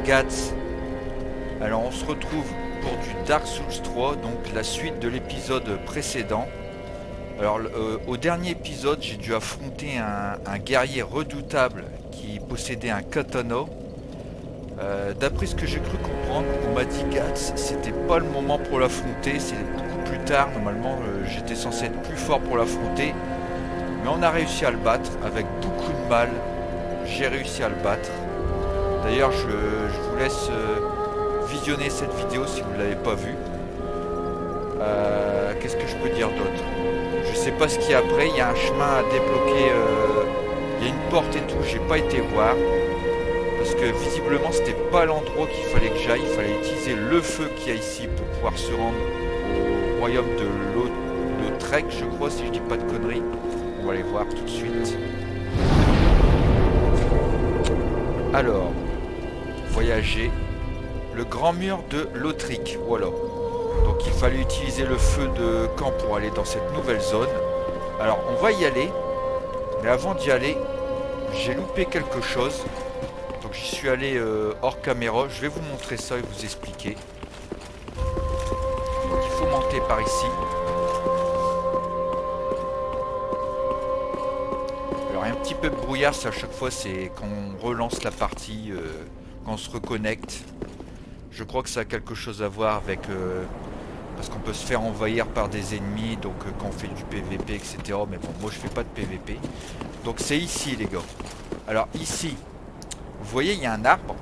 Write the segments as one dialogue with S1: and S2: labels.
S1: Gats. Alors on se retrouve pour du Dark Souls 3, donc la suite de l'épisode précédent. Alors au dernier épisode, j'ai dû affronter un guerrier redoutable qui possédait un katana. D'après ce que j'ai cru comprendre, on m'a dit Gats, c'était pas le moment pour l'affronter, c'est beaucoup plus tard. Normalement, j'étais censé être plus fort pour l'affronter, mais on a réussi à le battre avec beaucoup de mal. J'ai réussi à le battre. D'ailleurs, je vous laisse visionner cette vidéo si vous ne l'avez pas vue. Qu'est-ce que je peux dire d'autre? Je sais pas ce qu'il y a après. Il y a un chemin à débloquer. Il y a une porte et tout. J'ai pas été voir parce que visiblement c'était pas l'endroit qu'il fallait que j'aille. Il fallait utiliser le feu qu'il y a ici pour pouvoir se rendre au royaume de Lautrec, je crois, si je dis pas de conneries. On va aller voir tout de suite. Alors, voyager. Le grand mur de Lautrec, voilà. Donc il fallait utiliser le feu de camp pour aller dans cette nouvelle zone. Alors on va y aller. Mais avant d'y aller, j'ai loupé quelque chose. Donc j'y suis allé hors caméra. Je vais vous montrer ça et vous expliquer. Donc il faut monter par ici. Alors il y a un petit peu de brouillard, ça à chaque fois c'est quand on relance la partie, quand on se reconnecte. Je crois que ça a quelque chose à voir avec... parce qu'on peut se faire envahir par des ennemis, donc quand on fait du PVP, etc. Mais bon, moi je fais pas de PVP. Donc c'est ici les gars. Alors ici, vous voyez il y a un arbre.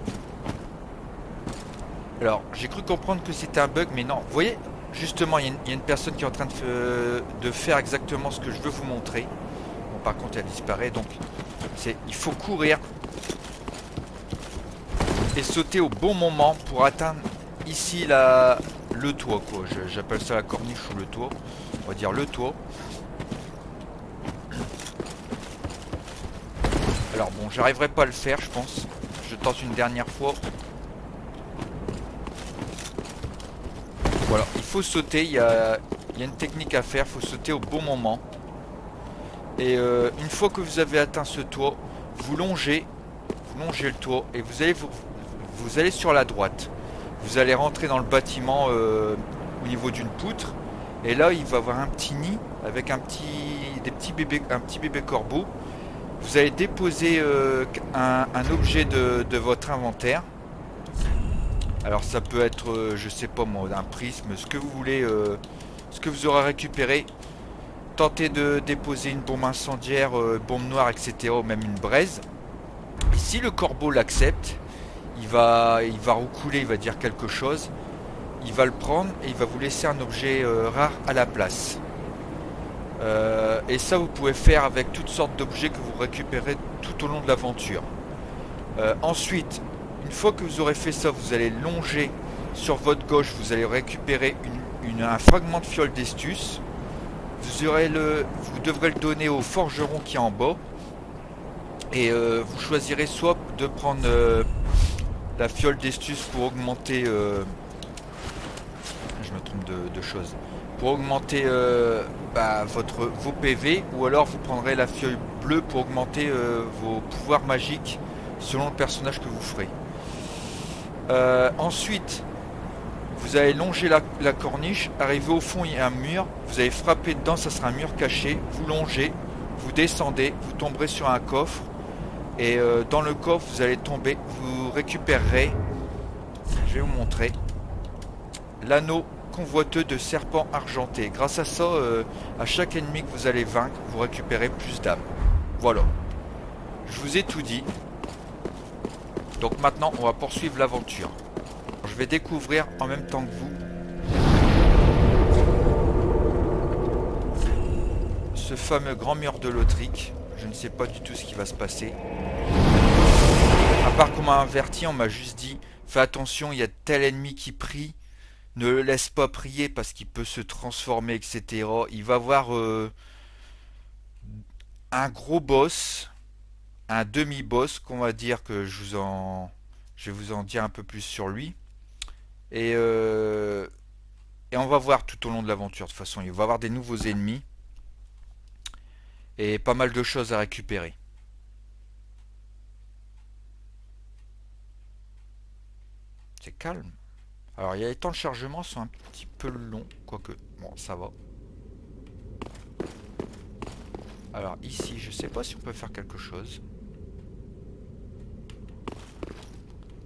S1: Alors j'ai cru comprendre que c'était un bug, mais non. Vous voyez, justement il y a une personne qui est en train de faire exactement ce que je veux vous montrer. Bon par contre elle disparaît, donc il faut courir et sauter au bon moment pour atteindre ici le toit quoi. J'appelle ça la corniche ou le toit. On va dire le toit. Alors bon, j'arriverai pas à le faire je pense. Je tente une dernière fois. Voilà, il faut sauter, il y a une technique à faire, il faut sauter au bon moment. Et une fois que vous avez atteint ce toit, vous longez le toit et vous allez sur la droite. Vous allez rentrer dans le bâtiment au niveau d'une poutre. Et là, il va y avoir un petit nid avec un petit bébé corbeau. Vous allez déposer un objet de votre inventaire. Alors ça peut être, je sais pas moi, un prisme, ce que vous voulez, ce que vous aurez récupéré. Tentez de déposer une bombe incendiaire, bombe noire, etc. ou même une braise. Et si le corbeau l'accepte, il va roucouler, il va dire quelque chose. Il va le prendre et il va vous laisser un objet rare à la place. Et ça vous pouvez faire avec toutes sortes d'objets que vous récupérez tout au long de l'aventure. Ensuite, une fois que vous aurez fait ça, vous allez longer sur votre gauche, vous allez récupérer un fragment de fiole d'estus. Vous devrez le donner au forgeron qui est en bas. Et vous choisirez soit de prendre la fiole d'estus pour augmenter... je me trompe de choses. Pour augmenter vos PV, ou alors vous prendrez la fiole bleue pour augmenter vos pouvoirs magiques selon le personnage que vous ferez. Ensuite, vous allez longer la corniche, arriver au fond, il y a un mur, vous allez frapper dedans, ça sera un mur caché, vous longez, vous descendez, vous tomberez sur un coffre, et dans le coffre, vous allez tomber, vous récupérerez, je vais vous montrer, l'anneau convoiteux de serpent argenté. Grâce à ça, à chaque ennemi que vous allez vaincre, vous récupérez plus d'âme. Voilà. Je vous ai tout dit. Donc maintenant, on va poursuivre l'aventure. Je vais découvrir en même temps que vous ce fameux grand mur de Lautrec. Je ne sais pas du tout ce qui va se passer. À part qu'on m'a averti, on m'a juste dit fais attention, il y a tel ennemi qui prie. Ne le laisse pas prier parce qu'il peut se transformer, etc. Il va avoir un gros boss, un demi-boss, qu'on va dire que je vais vous en dire un peu plus sur lui. Et on va voir tout au long de l'aventure. De toute façon, il va y avoir des nouveaux ennemis. Et pas mal de choses à récupérer. C'est calme. Alors, il y a les temps de chargement sont un petit peu longs, quoique, bon, ça va. Alors, ici, je sais pas si on peut faire quelque chose.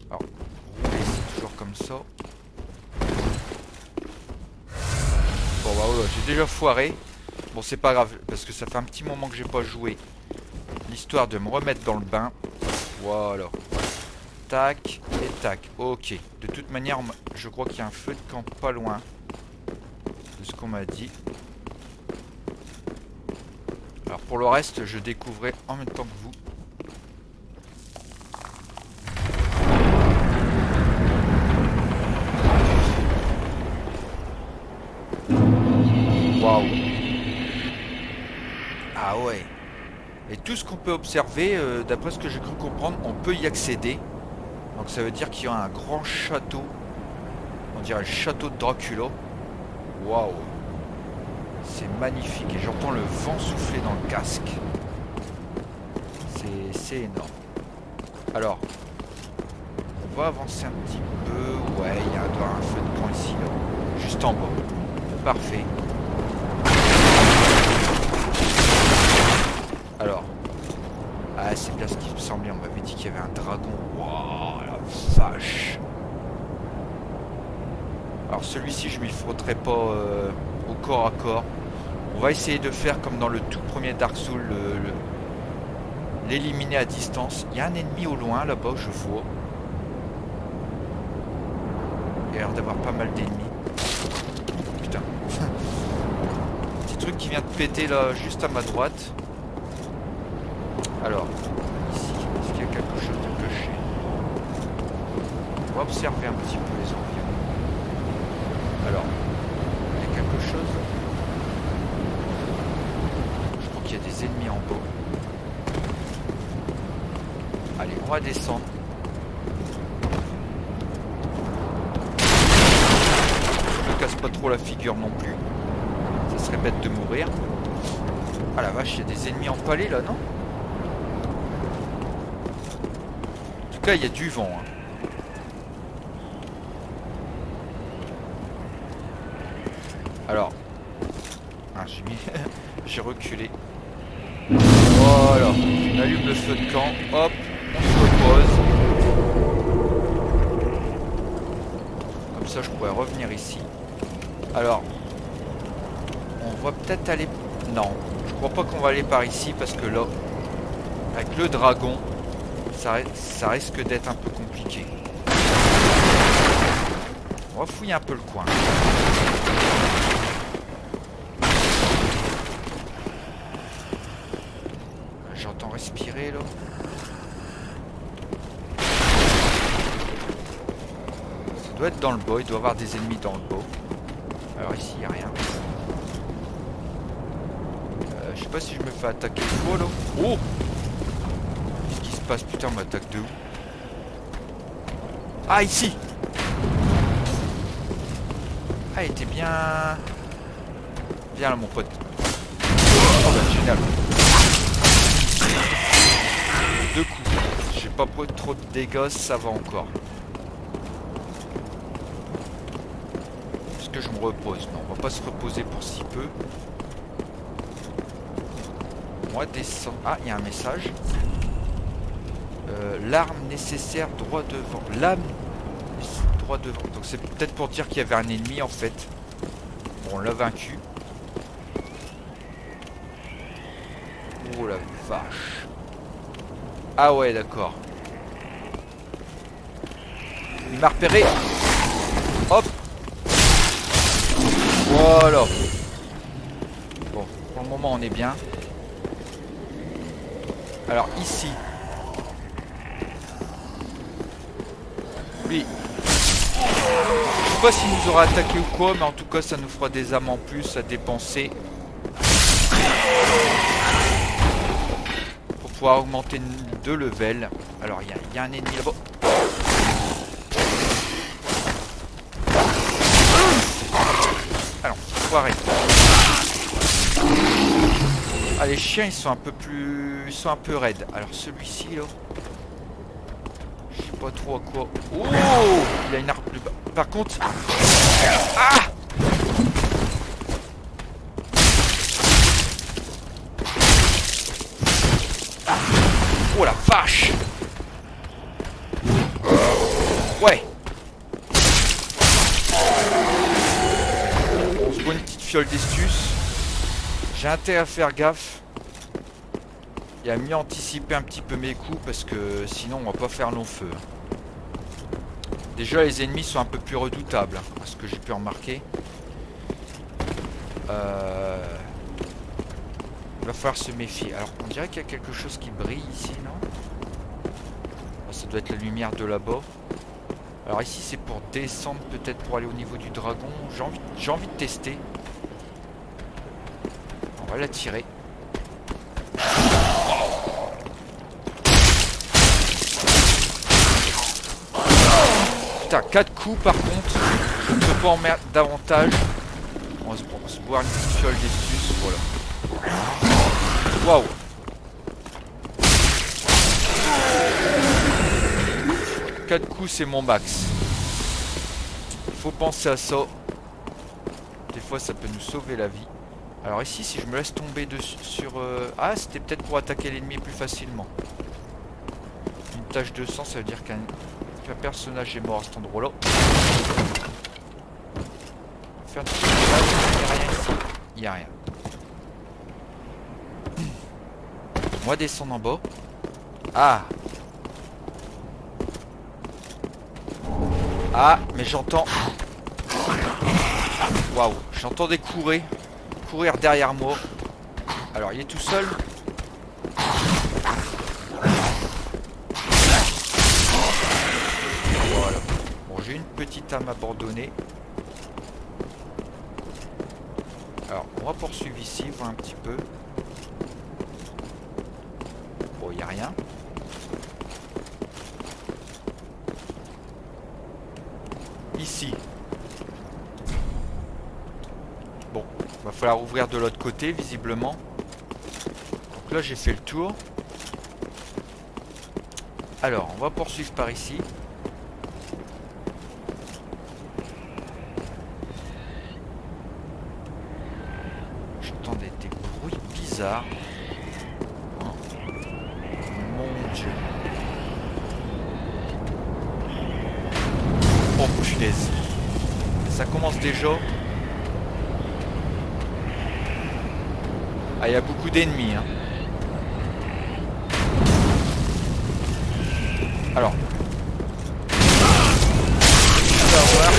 S1: Alors, rouler, c'est toujours comme ça. Bon, bah voilà, j'ai déjà foiré. Bon, c'est pas grave, parce que ça fait un petit moment que j'ai pas joué. L'histoire de me remettre dans le bain. Voilà. Tac et tac. Ok. De toute manière, je crois qu'il y a un feu de camp pas loin. De ce qu'on m'a dit. Alors pour le reste, je découvrais en même temps que vous. Waouh. Ah ouais. Et tout ce qu'on peut observer, d'après ce que j'ai cru comprendre, on peut y accéder. Donc ça veut dire qu'il y a un grand château. On dirait le château de Dracula. Waouh. C'est magnifique. Et j'entends le vent souffler dans le casque. C'est énorme. Alors, on va avancer un petit peu. Ouais, il y a un feu de camp ici, là. Juste en bas. Parfait. Alors. Ah, c'est bien ce qui me semblait. On m'avait dit qu'il y avait un dragon. Waouh, la vache. Alors celui-ci, je m'y frotterai pas au corps à corps. On va essayer de faire comme dans le tout premier Dark Souls, l'éliminer à distance. Il y a un ennemi au loin, là-bas, je vois. Il y a l'air d'avoir pas mal d'ennemis. Putain. Petit truc qui vient de péter, là, juste à ma droite. Alors, ici, est-ce qu'il y a quelque chose de caché? On va observer un petit peu les environs. Alors, il y a quelque chose. Je crois qu'il y a des ennemis en bas. Allez, on va descendre. Je me casse pas trop la figure non plus. Ça serait bête de mourir. Ah la vache, il y a des ennemis empalés là, non? En tout cas, il y a du vent. Hein. Alors, ah, j'ai reculé. Voilà, on allume le feu de camp, hop, on se repose. Comme ça, je pourrais revenir ici. Alors, on va peut-être aller... Non, je crois pas qu'on va aller par ici parce que là, avec le dragon, ça risque d'être un peu compliqué. On va fouiller un peu le coin. J'entends respirer là. Ça doit être dans le bas, il doit y avoir des ennemis dans le bas. Alors ici il n'y a rien. Je sais pas si je me fais attaquer une fois là. Oh! Qu'est-ce qui se passe? Putain, on m'attaque de où? Ah, ici! Ah, il était bien... Viens là mon pote. Oh bah génial. 2 coups. J'ai pas pris trop de dégâts, ça va encore. Est-ce que je me repose? Non, on va pas se reposer pour si peu. On va descendre. Ah, il y a un message. L'arme nécessaire droit devant. L'âme droit devant. Donc c'est peut-être pour dire qu'il y avait un ennemi en fait. Bon, on l'a vaincu. Oh la vache. Ah ouais, d'accord. Il m'a repéré. Hop. Voilà. Bon, pour le moment on est bien. Alors ici. Lui. Je sais pas s'il nous aura attaqué ou quoi, mais en tout cas ça nous fera des âmes en plus à dépenser. Pour pouvoir augmenter de level. Alors il y a un ennemi là-bas. Alors, foiré. Ah, les chiens ils sont un peu plus... Ils sont un peu raides. Alors celui-ci là... Je sais pas trop à quoi. Oh, il a une arme. Par contre. Ah! Oh la vache! Ouais! On se voit une petite fiole d'estus. J'ai intérêt à faire gaffe. Et à mieux anticiper un petit peu mes coups parce que sinon on va pas faire long feu. Déjà les ennemis sont un peu plus redoutables, à ce que j'ai pu remarquer. Il va falloir se méfier. Alors on dirait qu'il y a quelque chose qui brille ici, non? Ça doit être la lumière de là-bas. Alors ici c'est pour descendre, peut-être pour aller au niveau du dragon. J'ai envie de tester. On va la tirer. Putain, 4 coups par contre. Je ne peux pas en mettre davantage. On va se boire une petite fiole d'estus. Voilà. Waouh. 4 coups c'est mon max. Il faut penser à ça. Des fois ça peut nous sauver la vie. Alors ici si je me laisse tomber dessus sur... Ah c'était peut-être pour attaquer l'ennemi plus facilement. Une tache de sang ça veut dire qu'un personnage est mort à cet endroit là. Faire du... Il n'y a rien ici. Il n'y a rien. On va descendre en bas. Ah. Ah, mais j'entends... Waouh, j'entendais courir derrière moi. Alors, il est tout seul. Voilà. Bon, j'ai une petite âme abandonnée. Alors, on va poursuivre ici, voir un petit peu. Bon, il n'y a rien. Ici. Bon, va falloir ouvrir de l'autre côté, visiblement. Donc là, j'ai fait le tour. Alors, on va poursuivre par ici. J'entendais des bruits bizarres. Oh. Mon Dieu. Oh punaise. Ça commence déjà. Ah, il y a beaucoup d'ennemis, hein. Alors. On va voir.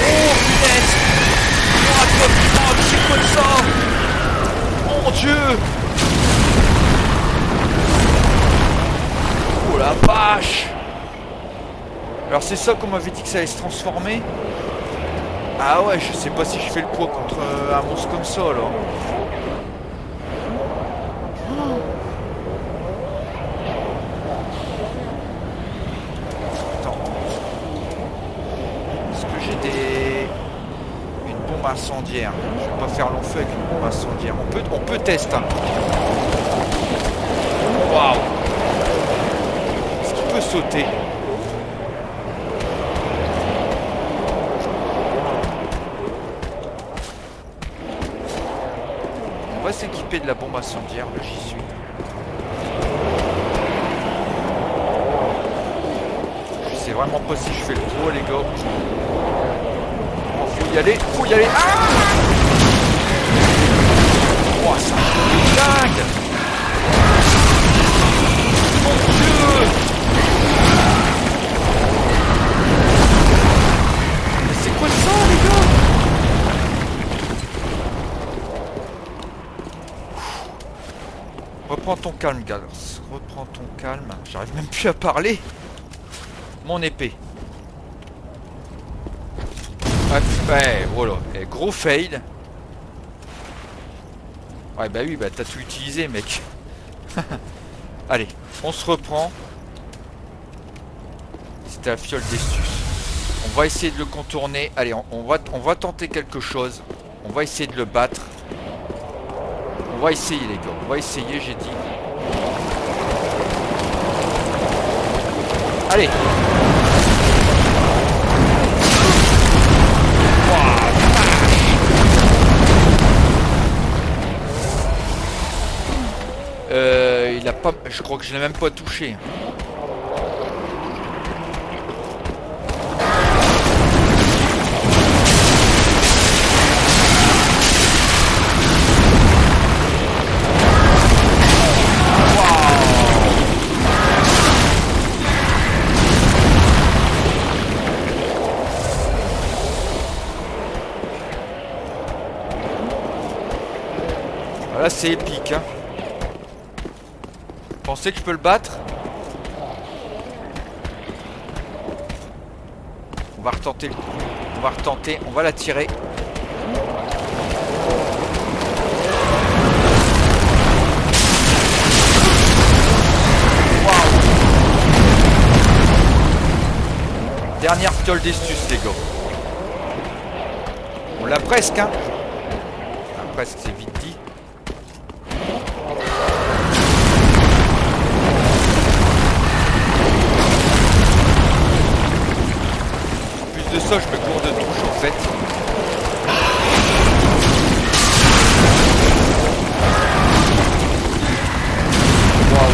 S1: Oh punaise. Oh, c'est quoi ça? Mon Dieu. Oh la vache. Alors c'est ça qu'on m'avait dit que ça allait se transformer. Ah ouais, je sais pas si je fais le poids contre un monstre comme ça là. Attends. Est-ce que j'ai une bombe incendiaire? Je vais pas faire long feu avec une bombe incendiaire. On peut tester. Hein. Waouh. Est-ce qu'il peut sauter? On va s'équiper de la bombe incendiaire, là j'y suis. Je sais vraiment pas si je fais le tour les gars. Faut y aller, faut y aller. Ah oh, ça me dingue. Mon Dieu. Mais c'est quoi ça les gars? Reprends ton calme, Gallus. Reprends ton calme. J'arrive même plus à parler. Mon épée. Ouais, voilà. Et gros fail. Ouais, bah oui, bah t'as tout utilisé, mec. Allez, on se reprend. C'était la fiole d'estus. On va essayer de le contourner. Allez, on va tenter quelque chose. On va essayer de le battre. On va essayer les gars, on va essayer j'ai dit. Allez. Il a pas... Je crois que je l'ai même pas touché. Là c'est épique hein. Pensez que je peux le battre? On va retenter le coup. On va retenter, on va la tirer. Waouh. Dernière fiole d'estus les gars. On l'a presque hein. Ah, presque c'est vite dit. De ça je me cours de touche en fait. Waouh.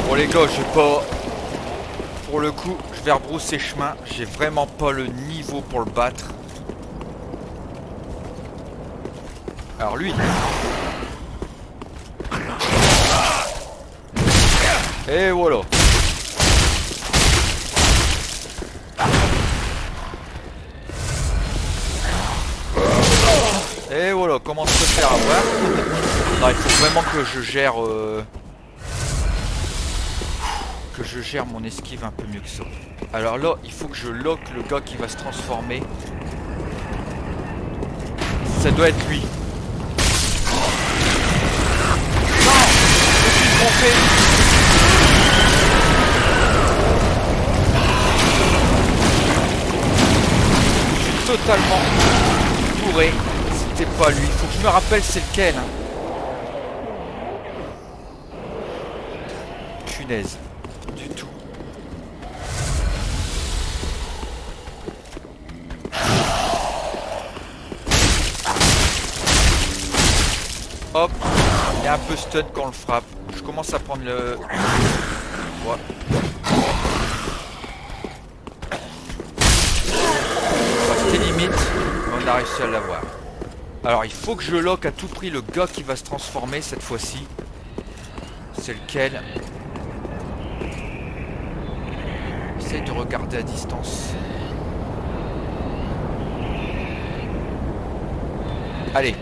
S1: Bon les gars, j'ai pas... Pour le coup, je vais rebrousser chemin. J'ai vraiment pas le niveau pour le battre. Alors lui... Et voilà. Et voilà, comment se faire avoir. Non, il faut vraiment que je gère mon esquive un peu mieux que ça. Alors là, il faut que je lock le gars qui va se transformer. Ça doit être lui. Non, je me suis trompé. Je suis totalement bourré. C'était pas lui. Faut que je me rappelle c'est lequel. Hein. Punaise. Du tout. Hop. Il est un peu stun quand on le frappe. Je commence à prendre le... Ouais. C'était limite. Mais on a réussi à l'avoir. Alors il faut que je lock à tout prix le gars qui va se transformer cette fois-ci. C'est lequel? J'essaie de regarder à distance. Allez,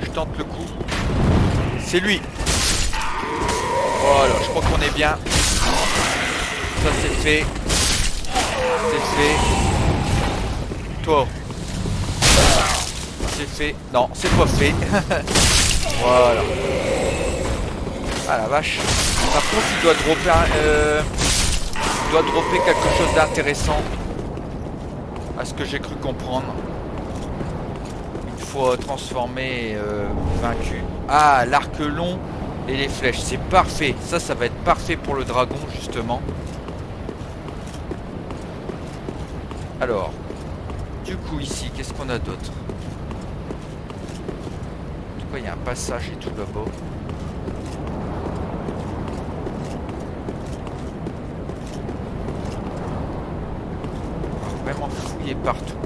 S1: je tente le coup. C'est lui. Voilà, je crois qu'on est bien. Ça c'est fait. C'est fait. Toi. C'est fait. Non, c'est pas fait. Voilà. Ah la vache. Par contre, il doit dropper quelque chose d'intéressant. À ce que j'ai cru comprendre. Une fois transformé et vaincu. Ah, l'arc long et les flèches. C'est parfait. Ça va être parfait pour le dragon, justement. Alors. Du coup, ici, qu'est-ce qu'on a d'autre? Il y a un passage et tout là-bas. Vraiment fouiller partout.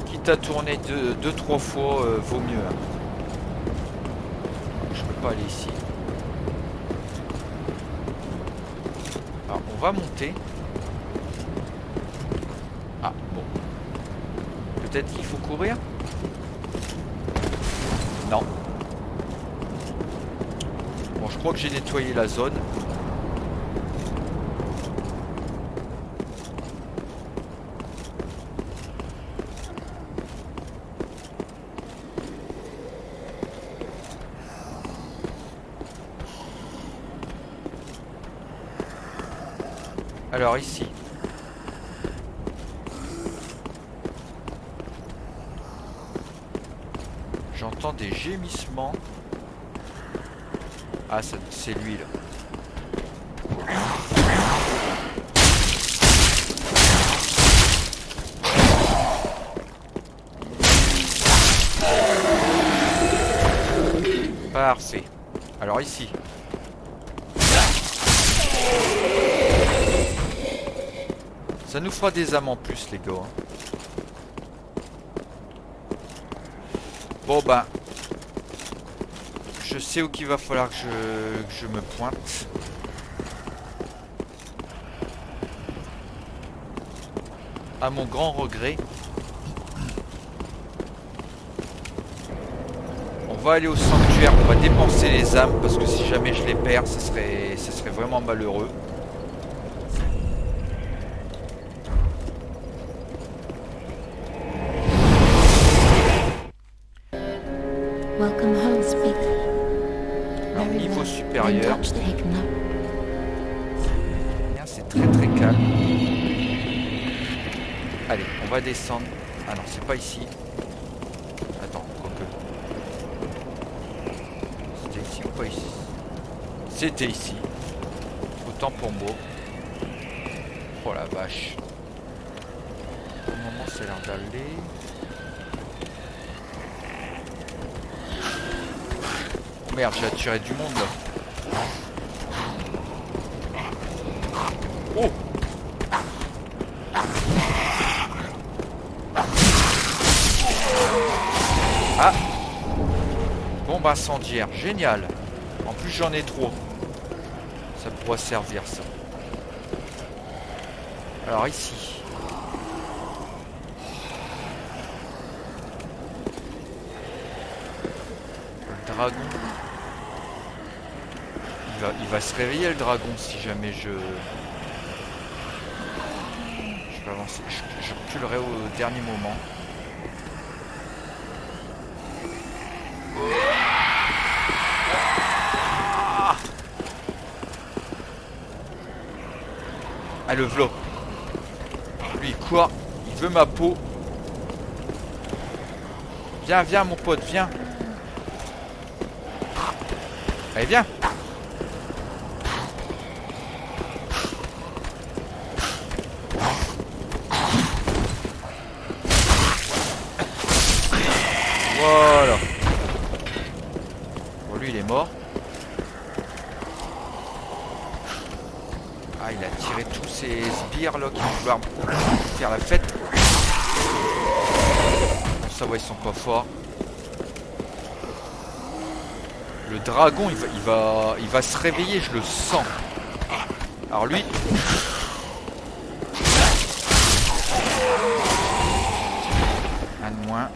S1: Quitte à tourner deux, trois fois, vaut mieux. Hein. Je peux pas aller ici. Alors on va monter. Ah bon. Peut-être qu'il faut courir? Non. Bon, je crois que j'ai nettoyé la zone. Alors ici. J'entends des gémissements. Ah, c'est lui là. Parfait. Alors ici. Ça nous fera des âmes en plus les gars. Bon bah. Je sais où qu'il va falloir que je me pointe. À mon grand regret. On va aller au sanctuaire, on va dépenser les âmes parce que si jamais je les perds, ça serait vraiment malheureux.
S2: Welcome home, speak.
S1: Alors,
S2: Very
S1: niveau
S2: well.
S1: supérieur,
S2: Been touched, taken up.
S1: c'est très très calme. Allez, on va descendre. Ah non, c'est pas ici. Attends, quoique. C'était ici ou pas ici? C'était ici. Autant pour moi. Oh la vache. Pour le moment, ça a l'air d'aller. Oh merde, j'ai attiré du monde là. Oh! Ah! Bombe incendiaire, génial! En plus j'en ai trop. Ça pourra servir ça. Alors ici. Le dragon. Il va se réveiller le dragon si jamais je vais avancer. Je reculerai au dernier moment. Ah le vlog. Lui quoi? Il veut ma peau. Viens, viens mon pote, viens. Allez viens. Voilà. Bon lui il est mort. Ah il a tiré tous ces sbires là qui vont vouloir faire la fête. Bon, ça va ils sont pas forts. Le dragon il va se réveiller, je le sens. Alors lui. Un de moins.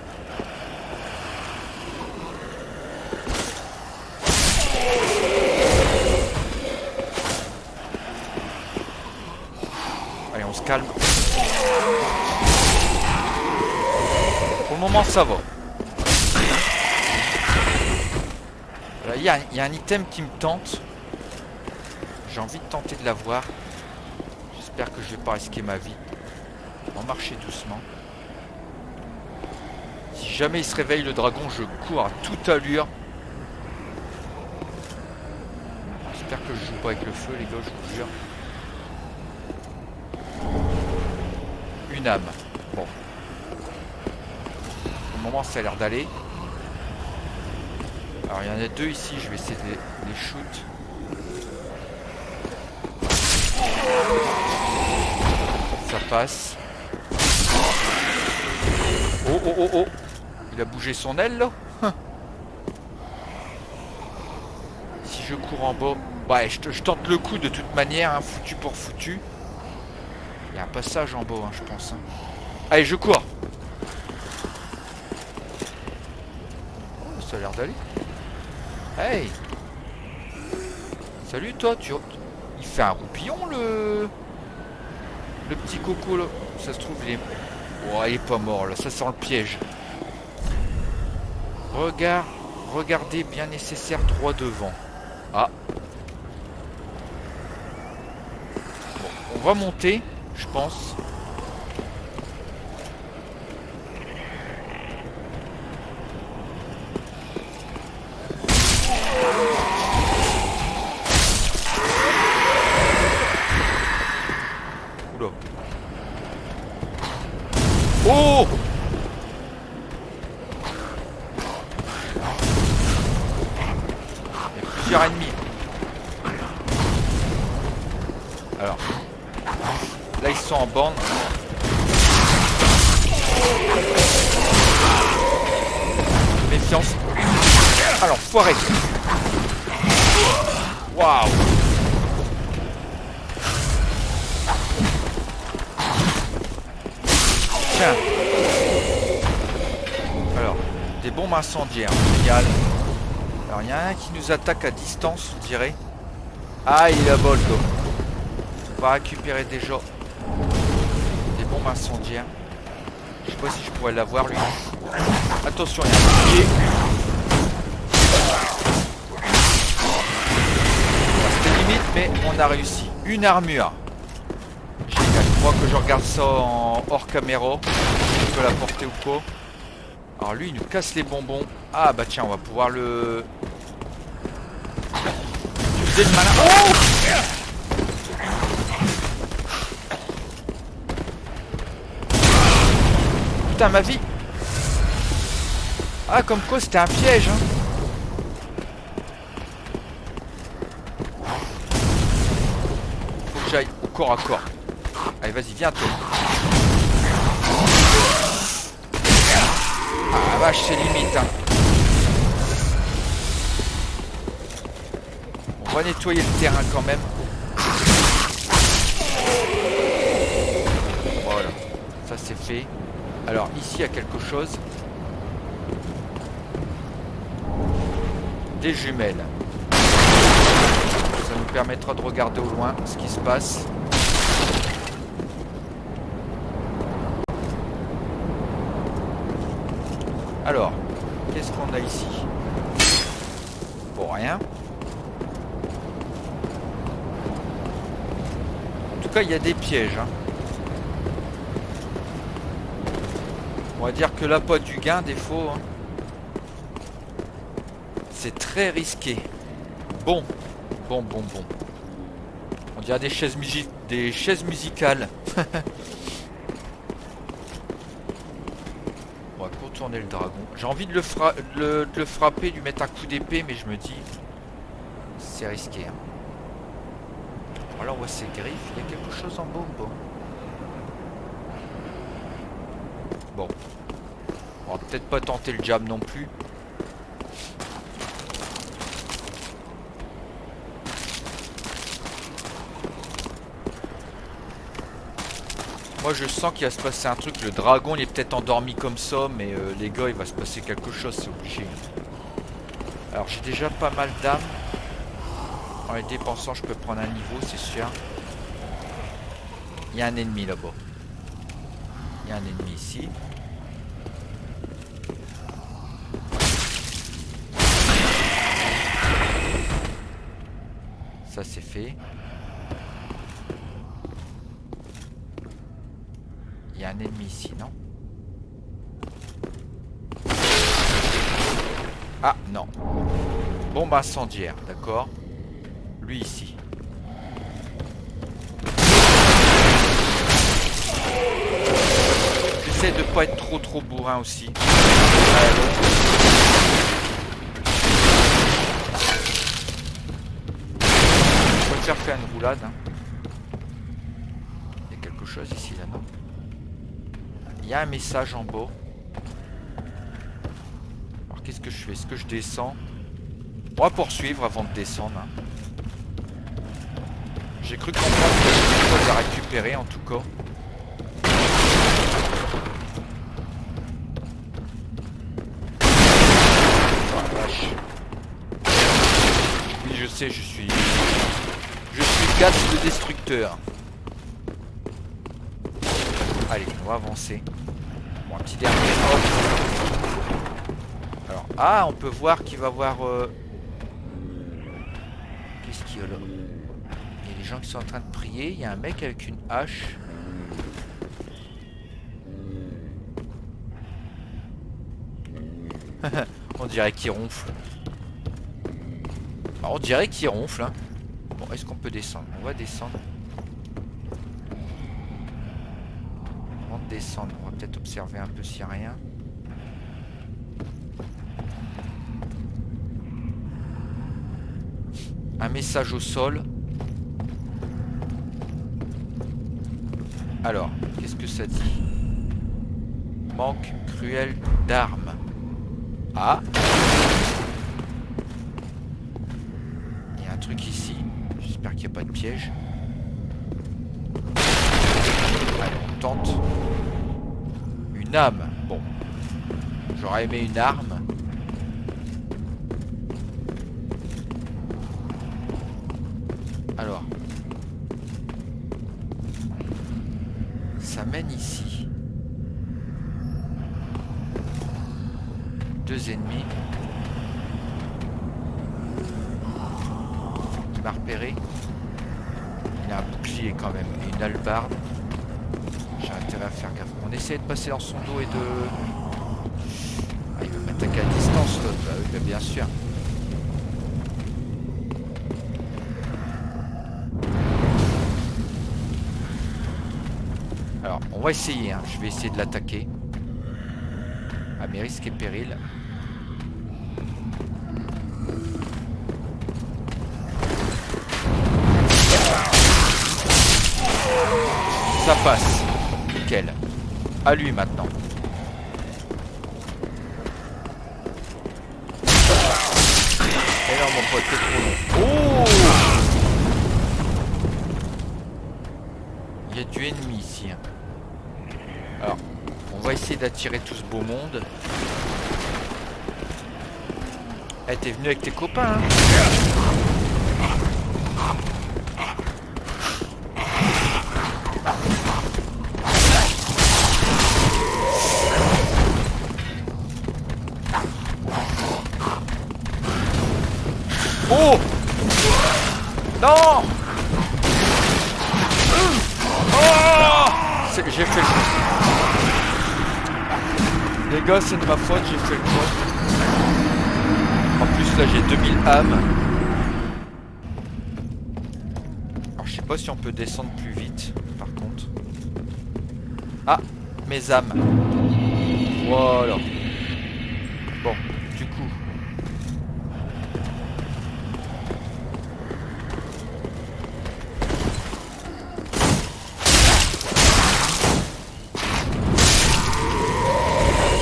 S1: Allez on se calme. Pour le moment ça va. Il y a un item qui me tente. J'ai envie de tenter de l'avoir. J'espère que je vais pas risquer ma vie. On va marcher doucement. Si jamais il se réveille le dragon, je cours à toute allure. J'espère que je joue pas avec le feu les gars, je vous jure. Une âme. Bon. Au moment ça a l'air d'aller. Alors il y en a deux ici, je vais essayer de les shoot. Ça passe. Oh oh oh oh. Il a bougé son aile là. Si je cours en bas. Ouais, je tente le coup de toute manière, hein, foutu pour foutu. Il y a un passage en bas, hein, je pense. Hein. Allez, je cours. Oh, ça a l'air d'aller. Hey. Salut toi, il fait un roupillon le petit coco là. Ça se trouve il est... Oh, il est pas mort là, ça sent le piège. Regardez bien nécessaire 3 devant. Ah. Bon, on va monter, je pense. Oula. Oh! Il y a plusieurs ennemis. Alors. Là ils sont en bande. Méfiance. Alors, foiré. Waouh. Tiens. Alors, des bombes incendiaires. Génial. Alors, il y en a un qui nous attaque à distance, on dirait. Ah, il est à bol, quoi. On va récupérer déjà des bombes incendiaires. Je sais pas si je pourrais l'avoir, lui. Attention, il y a un pied. C'était limite, mais on a réussi. Une armure. Génial. Je crois que je regarde ça en hors caméra. Je peux la porter ou quoi. Alors lui, il nous casse les bonbons. Ah bah tiens, on va pouvoir le... utiliser le malin. Oh! Putain, ma vie. Ah, comme quoi c'était un piège, hein. Faut que j'aille au corps à corps. Allez, vas-y, viens toi. Ah vache, c'est limite, hein. On va nettoyer le terrain quand même. Voilà, ça c'est fait. Alors ici il y a quelque chose. Des jumelles. Ça nous permettra de regarder au loin ce qui se passe. Alors, qu'est-ce qu'on a ici? Bon, rien. En tout cas, il y a des pièges, hein. On va dire que l'appât du gain, des fois, hein, c'est très risqué. Bon. On dirait des chaises musicales. On va contourner le dragon. J'ai envie de le frapper, de lui mettre un coup d'épée, mais je me dis, c'est risqué, hein. Voilà, on voit ses griffes. Il y a quelque chose en bas. Bon. On va peut-être pas tenter le jab non plus. Moi je sens qu'il va se passer un truc. Le dragon il est peut-être endormi comme ça, mais les gars il va se passer quelque chose, c'est obligé. Alors j'ai déjà pas mal d'âmes. En les dépensant je peux prendre un niveau, c'est sûr. Il y a un ennemi là-bas. Il y a un ennemi ici. Ça c'est fait. Il y a un ennemi ici, non? Ah, non. Bombe incendiaire, d'accord. Lui ici. J'essaie de pas être trop bourrin aussi. Je préfère faire une roulade, hein. Il y a quelque chose ici, là, non? Il y a un message en bas. Alors qu'est-ce que je fais? Est-ce que je descends? On va poursuivre avant de descendre, hein. J'ai cru comprendre qu'il y avait quelque chose à récupérer en tout cas. Oh la vache. Oui je sais, je suis Gats le destructeur. Allez, on va avancer. Bon, un petit dernier. Hop. Alors, ah, on peut voir qu'il va voir... Qu'est-ce qu'il y a là? Il y a des gens qui sont en train de prier. Il y a un mec avec une hache. On dirait qu'il ronfle. Bah, on dirait qu'il ronfle, hein. Bon, est-ce qu'on peut descendre? On va descendre. descendre. On va peut-être observer un peu s'il n'y a rien. Un message au sol. Alors, qu'est-ce que ça dit? Manque cruel d'armes. Ah! Il y a un truc ici. J'espère qu'il n'y a pas de piège. Allez, on tente. Une âme. Bon. J'aurais aimé une arme. Alors. Ça mène ici. 2 ennemis. Il m'a repéré. Il a un bouclier quand même. Et une hallebarde. J'ai intérêt à faire gaffe. On essaie de passer dans son dos et de... Ah, il veut m'attaquer à distance l'autre. Bah oui, bah bien sûr. Alors, on va essayer. Hein. Je vais essayer de l'attaquer. À mes risques et périls. Ça passe. Nickel. À lui maintenant. Et non mon pote, c'est trop long. Oh! Il y a du ennemi ici. Alors, on va essayer d'attirer tout ce beau monde. Eh, t'es venu avec tes copains, hein? Oh! Non! Oh! J'ai fait le coup. Les gars, c'est de ma faute, j'ai fait le coup. En plus, là, j'ai 2000 âmes. Alors, je sais pas si on peut descendre plus vite, par contre. Ah! Mes âmes. Voilà. Bon, du coup...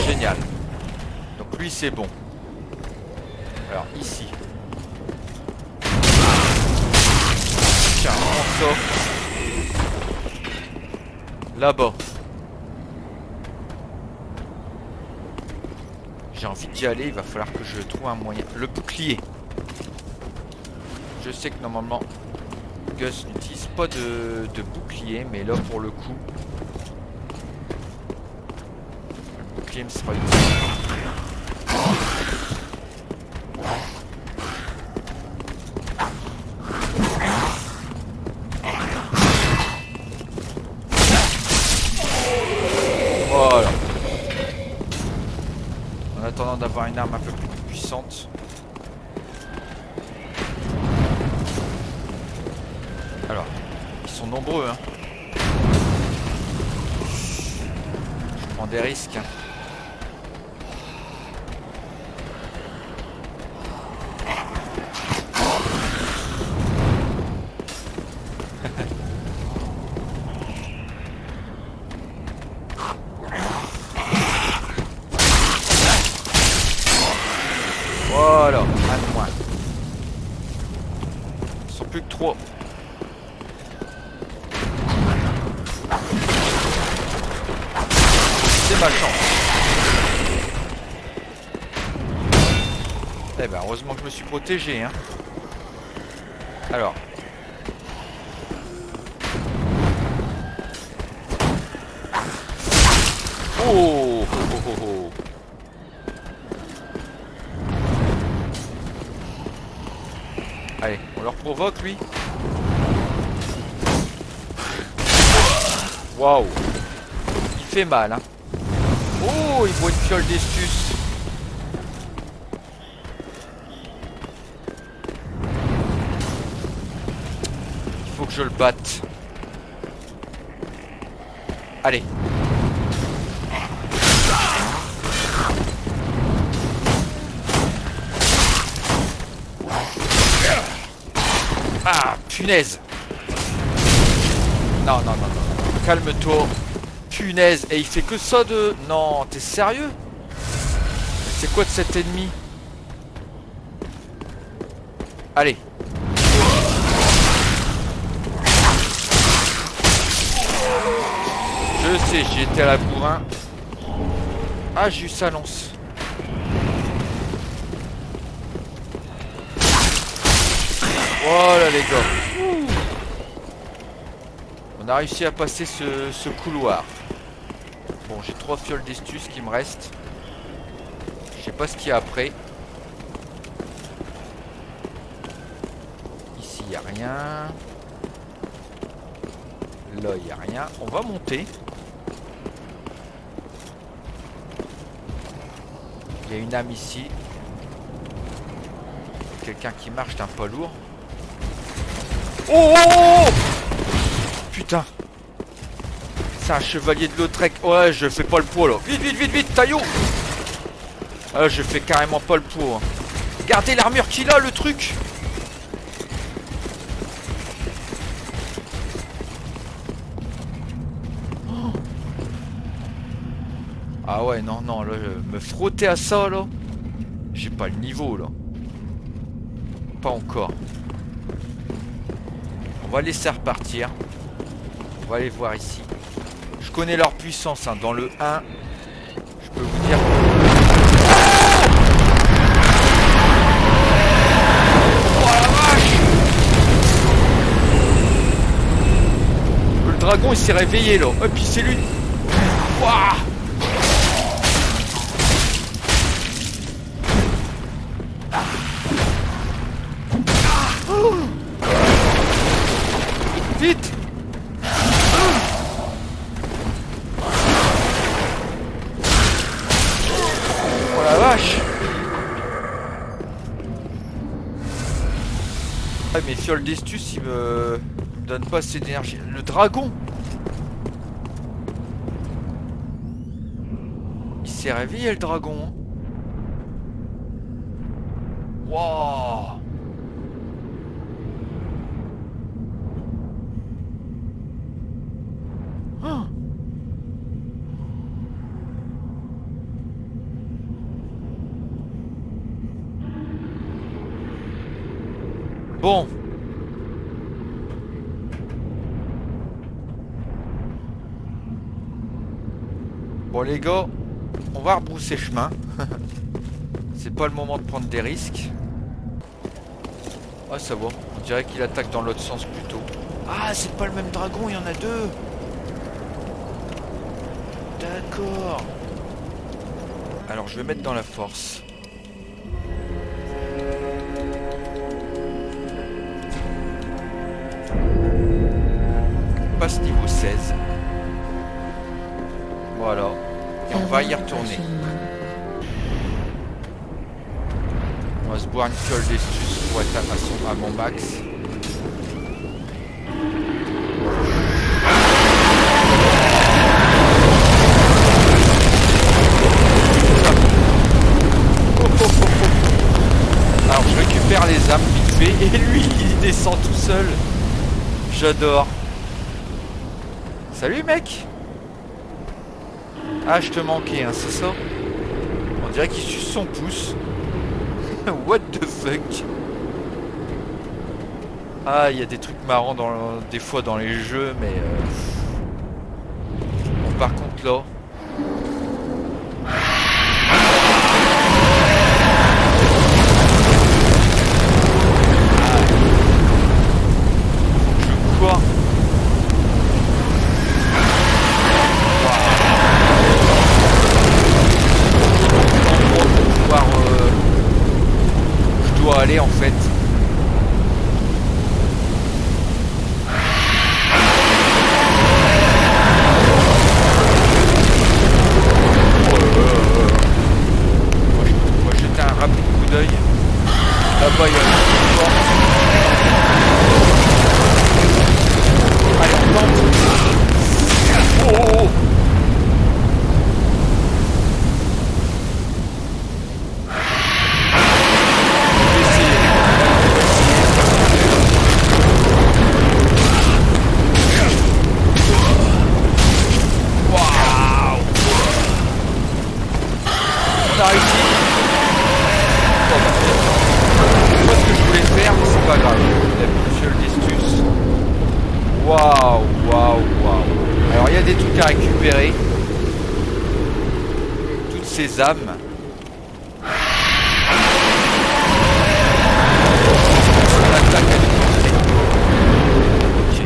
S1: Génial. Donc lui c'est bon. Alors ici. Tiens, on sort. Là-bas. J'ai envie d'y aller, il va falloir que je trouve un moyen. Le bouclier. Je sais que normalement Gus n'utilise pas de bouclier, mais là pour le coup le bouclier me sera utile. Voilà. En attendant d'avoir une arme un peu plus puissante. Alors, ils sont nombreux, hein. Je prends des risques, hein. Voilà, un de moins. Ils sont plus que 3. C'est ma chance. Eh ben, heureusement que je me suis protégé, hein. Alors. Oh, oh, oh, oh, oh. Allez, on leur provoque, lui. Waouh. Il fait mal, hein. Oh, il boit une fiole d'estus. Il faut que je le batte. Allez. punaise. Non, non, non, non. Calme-toi. Punaise. Et il fait que ça de... Non, t'es sérieux? C'est quoi de cet ennemi? Allez. Je sais, j'y étais à la bourrin. Ah, j'ai eu sa lance. Voilà les gars. On a réussi à passer ce couloir. Bon, j'ai 3 fioles d'estus qui me restent. Je sais pas ce qu'il y a après. Ici, il n'y a rien. Là, il n'y a rien. On va monter. Il y a une âme ici. Quelqu'un qui marche d'un pas lourd. Oh, oh, oh, putain. C'est un chevalier de Lautrec. Ouais, je fais pas le poids là. Vite, vite, vite, vite, taillot. Ah, je fais carrément pas le poids. Hein. Regardez l'armure qu'il a, le truc. Oh. Ah ouais, non, non, là, me frotter à ça, là. J'ai pas le niveau, là. Pas encore. On va laisser repartir. On va aller voir ici. Je connais leur puissance, hein. Dans le 1, je peux vous dire... Oh la vache! Le dragon, il s'est réveillé, là. Et puis c'est lui. Waouh! Vite! Oh la vache! Ah, mes fioles d'estus, ils me donnent pas assez d'énergie. Le dragon! Il s'est réveillé, le dragon. Hein. Wow! Bon. Bon les gars, on va rebrousser chemin. C'est pas le moment de prendre des risques. Ah ça va, on dirait qu'il attaque dans l'autre sens plutôt. Ah c'est pas le même dragon, il y en a deux. D'accord. Alors je vais mettre dans la force. Passe niveau 16. Voilà. Et on va y retourner. On va se boire une fiole d'estus pour être à mon max. Alors je récupère les âmes vite fait et lui il descend tout seul. J'adore. Salut mec. Ah je te manquais hein, c'est ça? On dirait qu'il suce son pouce. What the fuck? Ah il y a des trucs marrants des fois dans les jeux mais bon, par contre là quoi? Je dois aller en fait. par ici. Oh, bah, c'est pas ce que je voulais faire, mais c'est pas grave. Monsieur le Destus. Waouh, waouh, waouh. Alors il y a des trucs à récupérer. Toutes ces âmes. Ok.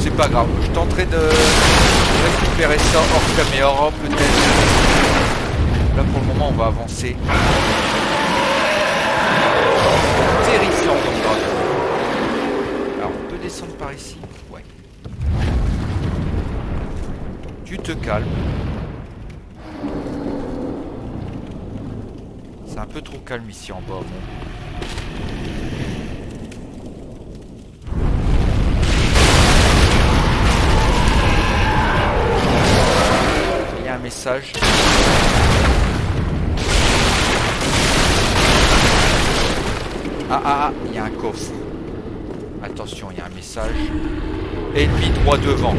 S1: C'est pas grave. Je tenterai de récupérer ça hors caméra peut-être. Là pour le moment on va avancer. Terrifiant comme dragon. Alors on peut descendre par ici. Ouais. Tu te calmes. C'est un peu trop calme ici en bas. Bon. Il y a un message. Ah, il y a un coffre. Attention, il y a un message. Ennemi droit devant.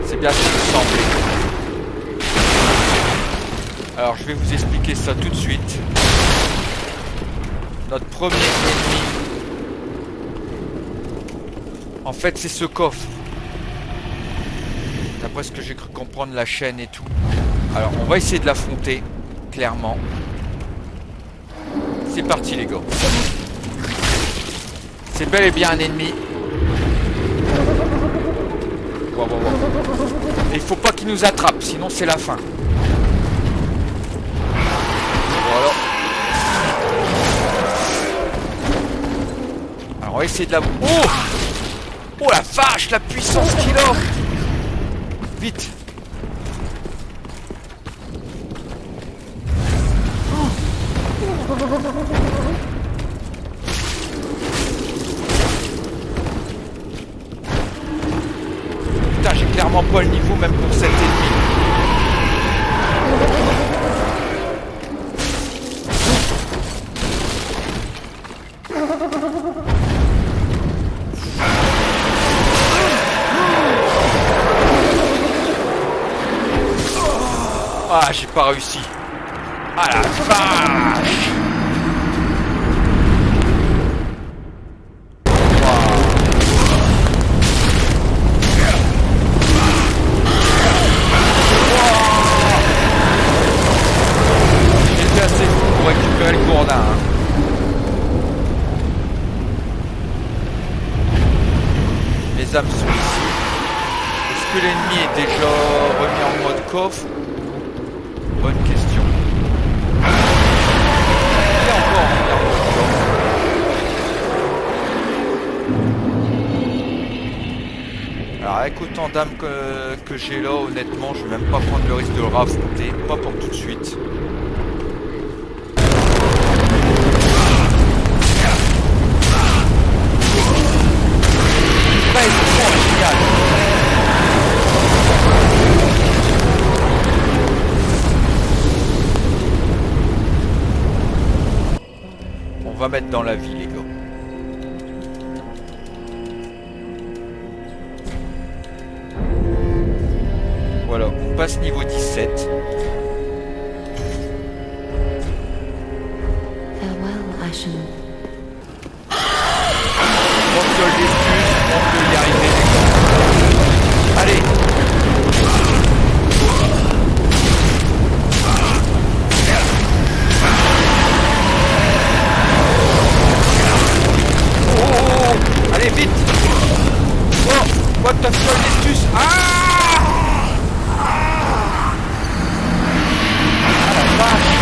S1: C'est bien ce qui me semblait. Alors, je vais vous expliquer ça tout de suite. Notre premier ennemi, en fait, c'est ce coffre. D'après ce que j'ai cru comprendre, la chaîne et tout. Alors, on va essayer de l'affronter, clairement. C'est parti, les gars. C'est bel et bien un ennemi. Wow, wow, wow. Et il faut pas qu'il nous attrape, sinon c'est la fin. Voilà. Alors on va essayer de la... Oh! Oh la vache, la puissance qu'il a! Vite! Putain, j'ai clairement pas le niveau même pour cet ennemi. Ah, j'ai pas réussi. Ah la vache! Le gourdin, hein. Les âmes sont ici. Est-ce que l'ennemi est déjà remis en mode coffre? Bonne question. Il est encore remis en mode coffre. Alors avec autant d'âmes que j'ai là, honnêtement, je vais même pas prendre le risque de le raffronter. Pas pour tout de suite. On va mettre dans la vie, les gars. Voilà, on passe niveau 17.
S2: Farewell, Ashen.
S1: On peut y arriver, les gars. Allez! Oh! Allez, vite! Oh! What the fuck, Destus? Ah! Ah la vache!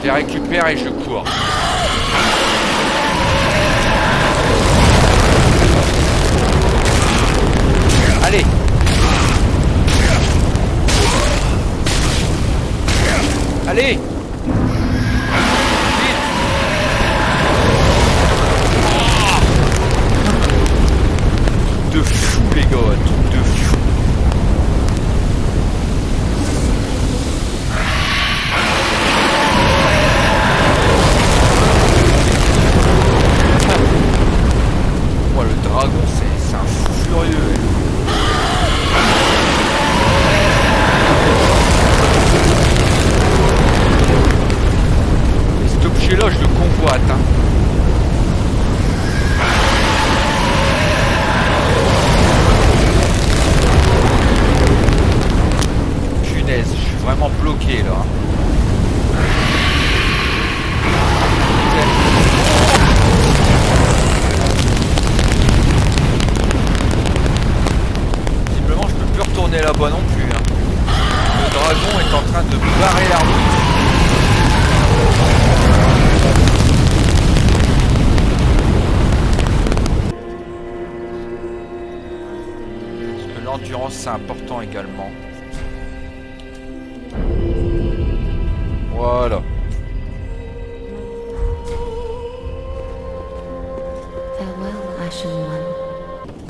S1: les récupère et je cours. Allez. Allez. De fou les gars, truc de fou. Moi le dragon c'est un fou furieux. Et cet objet là je le convoite hein. Je suis vraiment bloqué là. Visiblement je peux plus retourner là-bas non plus hein. Le dragon est en train de barrer la route. Parce que l'endurance c'est important également. Voilà.
S2: Farewell, Ashen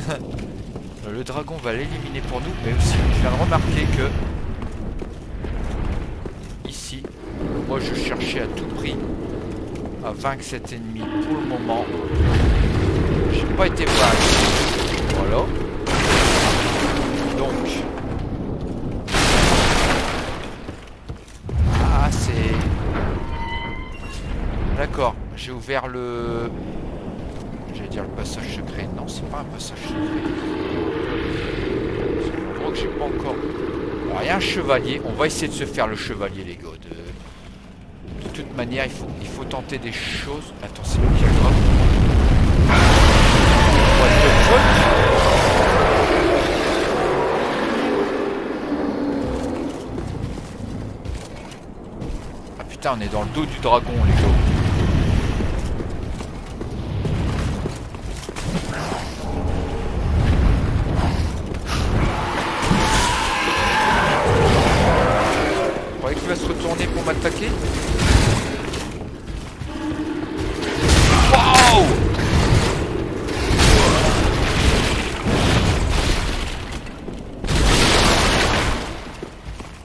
S2: One.
S1: Le dragon va l'éliminer pour nous, mais aussi je viens de remarquer que ici, moi je cherchais à tout prix à vaincre cet ennemi. Pour le moment, j'ai pas été vaincu. Voilà. Donc, ah c'est... D'accord, j'ai ouvert le... J'allais dire le passage secret. Non, c'est pas un passage secret. C'est un endroit que j'ai pas encore... Alors, il y a un chevalier. On va essayer de se faire le chevalier, les gars. De toute manière, il faut tenter des choses. Attends, c'est nous qui a le drap. What the fuck? Ah putain, on est dans le dos du dragon, les gars. Il va se retourner pour m'attaquer. Wow!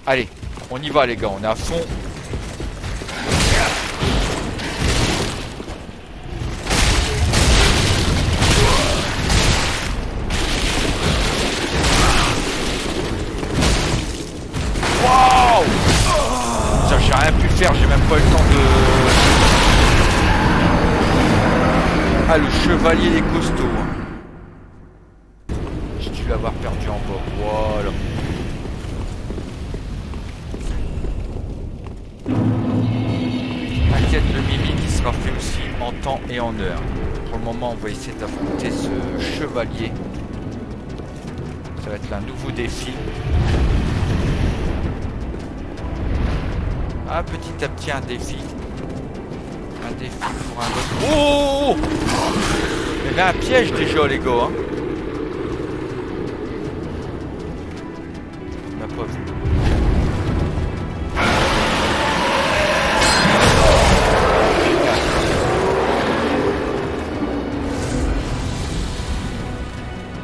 S1: Allez, on y va les gars, on est à fond. Wow! J'ai rien pu faire, j'ai même pas eu le temps de... Ah, le chevalier des costauds. J'ai dû l'avoir perdu en bas. Voilà. T'inquiète, le mimi qui sera fait aussi en temps et en heure. Pour le moment, on va essayer d'affronter ce chevalier. Ça va être un nouveau défi. Ah, petit à petit, un défi. Un défi pour un autre. Oh! Il y avait un piège déjà, les gars. Hein. On n'a pas vu.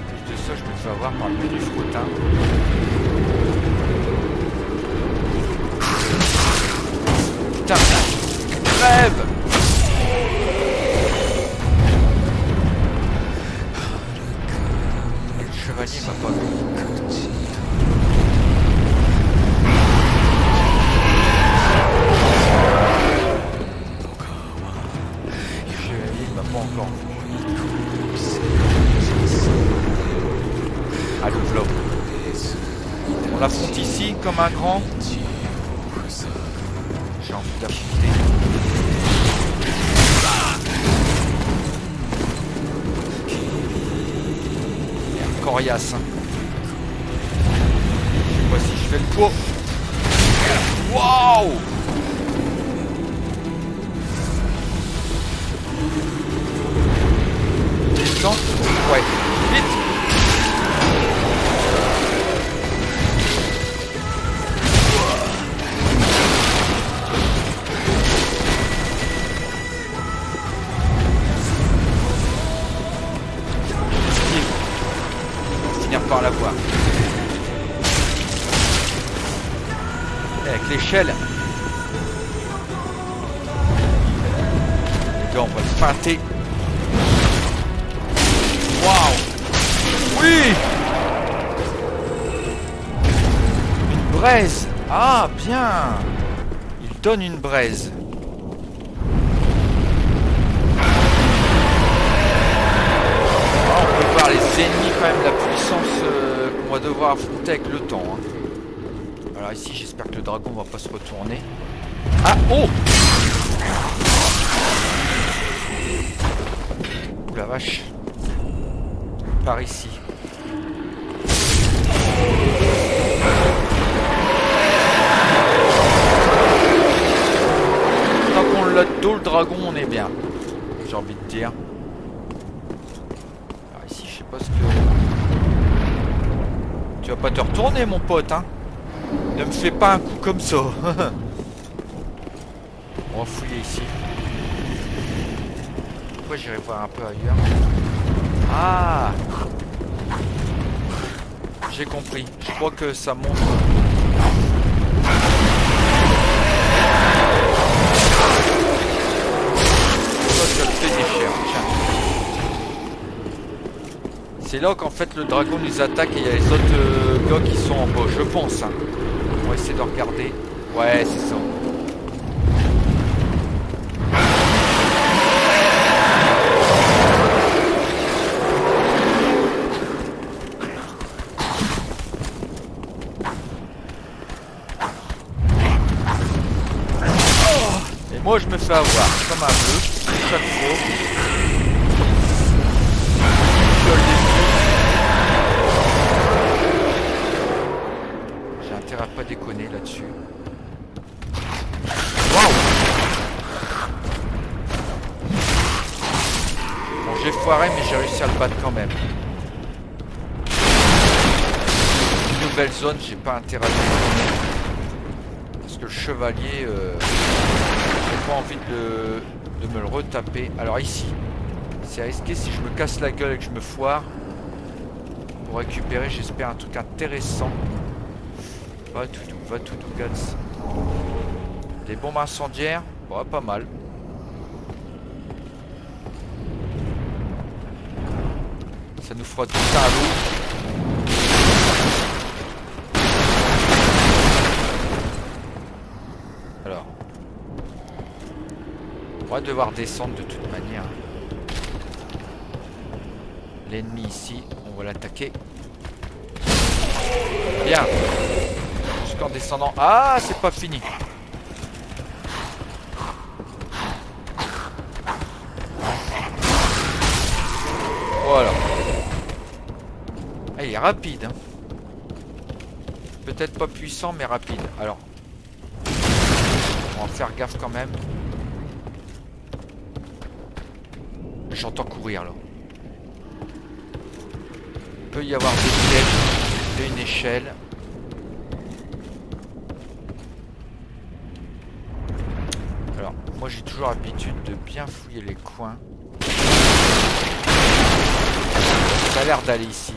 S1: Plus de ça, je me fais avoir par le menu frottin. Putain, crève! Le chevalier m'a pas vu. Le chevalier m'a pas encore vu. Ah, le vlog. On l'affronte ici comme un grand. J'ai envie d'affronter. Il est coriace. Je sais pas si je fais le poids. Waouh! descendre. Ouais, vite. Esquive. On va finir par l'avoir. Avec l'échelle. Les gars, on va le feinter. Waouh! Oui! Une braise! Ah, bien! Il donne une braise. Ah, on peut voir les ennemis quand même, la puissance qu'on va devoir affronter avec le temps. Hein. Alors ici, j'espère que le dragon va pas se retourner. Ah! Oh! Ouh la vache! Par ici. Tant qu'on l'a dos le dragon, on est bien. J'ai envie de dire. Alors ici, je sais pas ce que... Tu vas pas te retourner, mon pote, hein? Ne me fais pas un coup comme ça. On va fouiller ici. Pourquoi j'irai voir un peu ailleurs? Ah! J'ai compris. Je crois que ça monte. Ça le fait déchirer. C'est là qu'en fait le dragon nous attaque et il y a les autres gars qui sont en bas, je pense. Hein. On va essayer de regarder. Ouais, c'est ça. Moi je me fais avoir comme un bleu chaque fois. J'ai intérêt à pas déconner là-dessus. Waouh! Bon, j'ai foiré mais j'ai réussi à le battre quand même. Une nouvelle zone, j'ai pas intérêt à déconner. Parce que le chevalier... j'ai pas envie de me le retaper. Alors ici, c'est risqué si je me casse la gueule et que je me foire. Pour récupérer, j'espère, un truc intéressant. Va tout doux, Gats. Des bombes incendiaires, bon, pas mal. Ça nous fera tout ça à l'eau. Alors. On va devoir descendre de toute manière. L'ennemi ici, on va l'attaquer. Bien. Jusqu'en descendant. Ah, c'est pas fini. Voilà. Ah, il est rapide. Hein. Peut-être pas puissant, mais rapide. Alors. On va faire gaffe quand même. J'entends courir là. Il peut y avoir des pièges et une échelle. Alors, moi j'ai toujours l'habitude de bien fouiller les coins. Ça a l'air d'aller ici.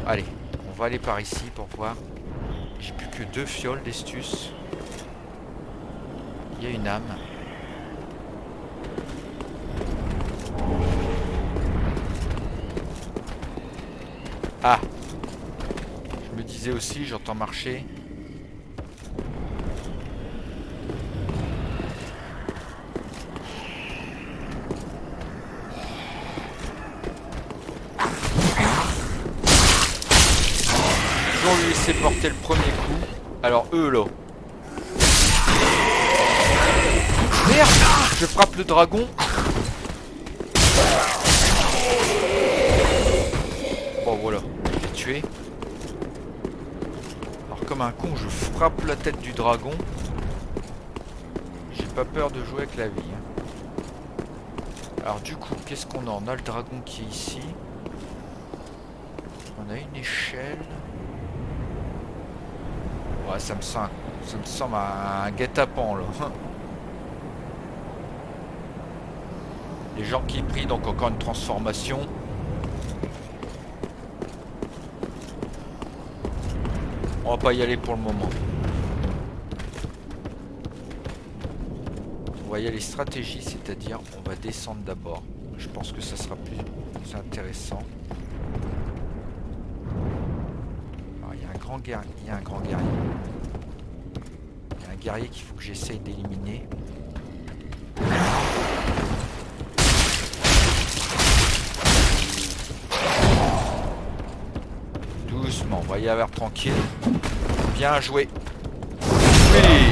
S1: Allez, on va aller par ici pour voir. J'ai plus que 2 fioles d'estus. Il y a une âme. Ah, je me disais aussi, j'entends marcher. Toujours lui laisser porter le premier coup. Alors eux là. Merde, je frappe le dragon. Bon voilà, je l'ai tué. Alors comme un con, je frappe la tête du dragon. J'ai pas peur de jouer avec la vie. Hein. Alors du coup, qu'est-ce qu'on a? On a le dragon qui est ici. On a une échelle. Ouais, ça me semble un guet-apens là. Les gens qui prient, donc encore une transformation. On va pas y aller pour le moment. On va y aller stratégie, c'est-à-dire on va descendre d'abord. Je pense que ça sera plus intéressant. Alors il y a un grand guerrier. Il y a un guerrier qu'il faut que j'essaye d'éliminer. Doucement, on va y avoir tranquille. Bien joué. Oui.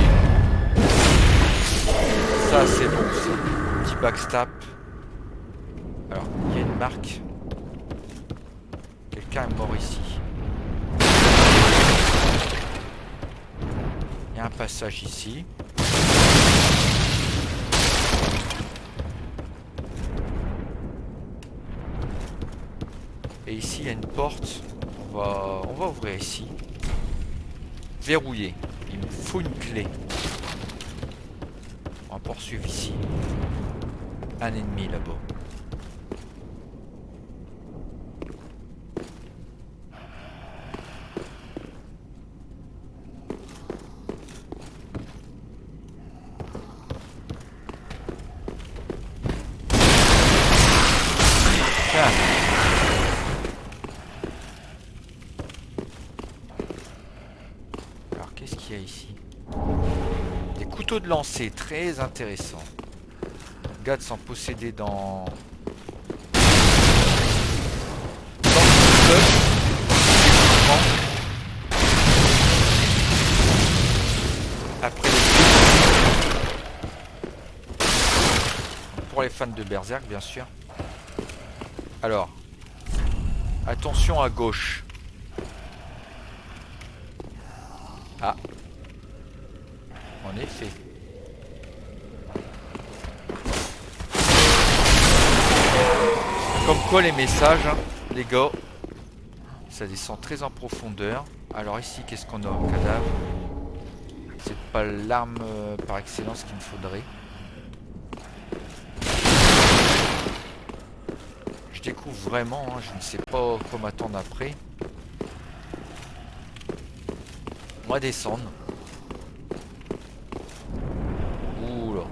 S1: Ça c'est bon, ça. Petit backstab. Alors, il y a une marque. Quelqu'un est mort ici. Il y a un passage ici. Et ici il y a une porte. On va ouvrir ici. Verrouiller. Il me faut une clé. On va poursuivre ici. Un ennemi là-bas. Tiens. Alors qu'est-ce qu'il y a ici? Des couteaux de lancer, très intéressant. Garde sans posséder dans le club. Après pour les fans de Berserk bien sûr. Alors attention à gauche. Ah, en effet. Comme quoi les messages, hein, les gars, ça descend très en profondeur. Alors ici, qu'est-ce qu'on a? Un cadavre. C'est pas l'arme par excellence qu'il me faudrait. Je découvre vraiment, hein, je ne sais pas quoi m'attendre après. On va descendre. Ouh là.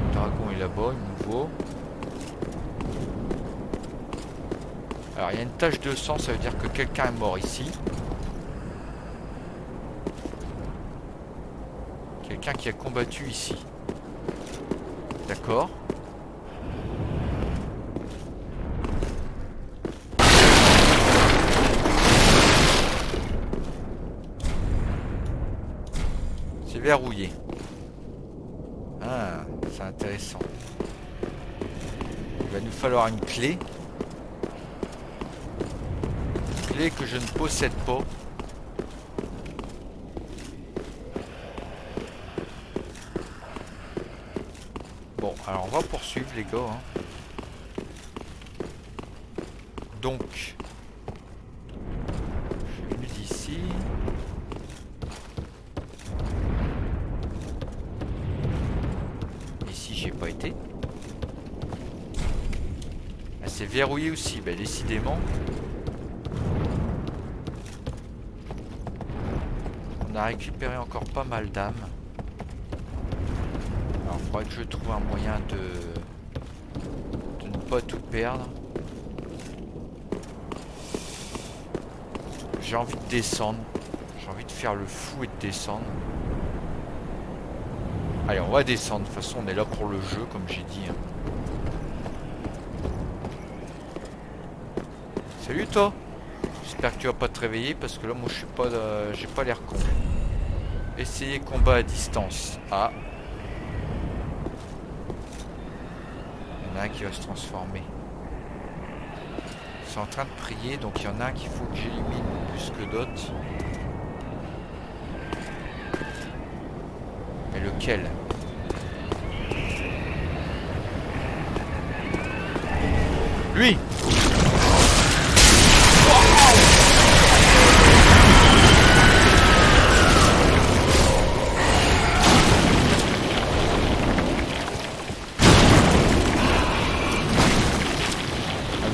S1: Le dragon est là-bas, il nous voit. Alors il y a une tache de sang, ça veut dire que quelqu'un est mort ici. Quelqu'un qui a combattu ici. D'accord. C'est verrouillé. Ah, c'est intéressant. Il va nous falloir une clé. Une clé que je ne possède pas. Bon, alors on va poursuivre les gars. Hein. Donc, je suis venu d'ici. Ici, j'ai pas été. Ah, c'est verrouillé aussi, bah, décidément. On a récupéré encore pas mal d'âmes. Alors, il faudrait que je trouve un moyen de ne pas tout perdre. J'ai envie de descendre. J'ai envie de faire le fou et de descendre. Allez, on va descendre. De toute façon, on est là pour le jeu, comme j'ai dit. Hein. Salut toi. J'espère que tu vas pas te réveiller parce que là, moi, je suis pas, j'ai pas l'air con. Essayer combat à distance. Ah. Il y en a un qui va se transformer. sont en train de prier, donc il y en a un qu'il faut que j'élimine plus que d'autres. Mais lequel? Lui!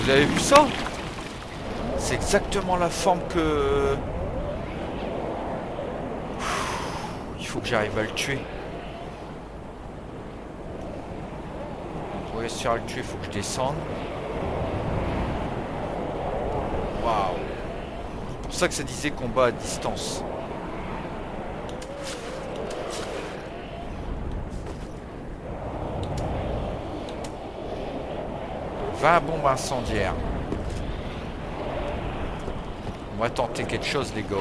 S1: Vous avez vu ça? C'est exactement la forme que... Il faut que j'arrive à le tuer. Pour réussir à le tuer, il faut que je descende. Waouh! C'est pour ça que ça disait combat à distance. Bombes incendiaires. On va tenter quelque chose, les gars.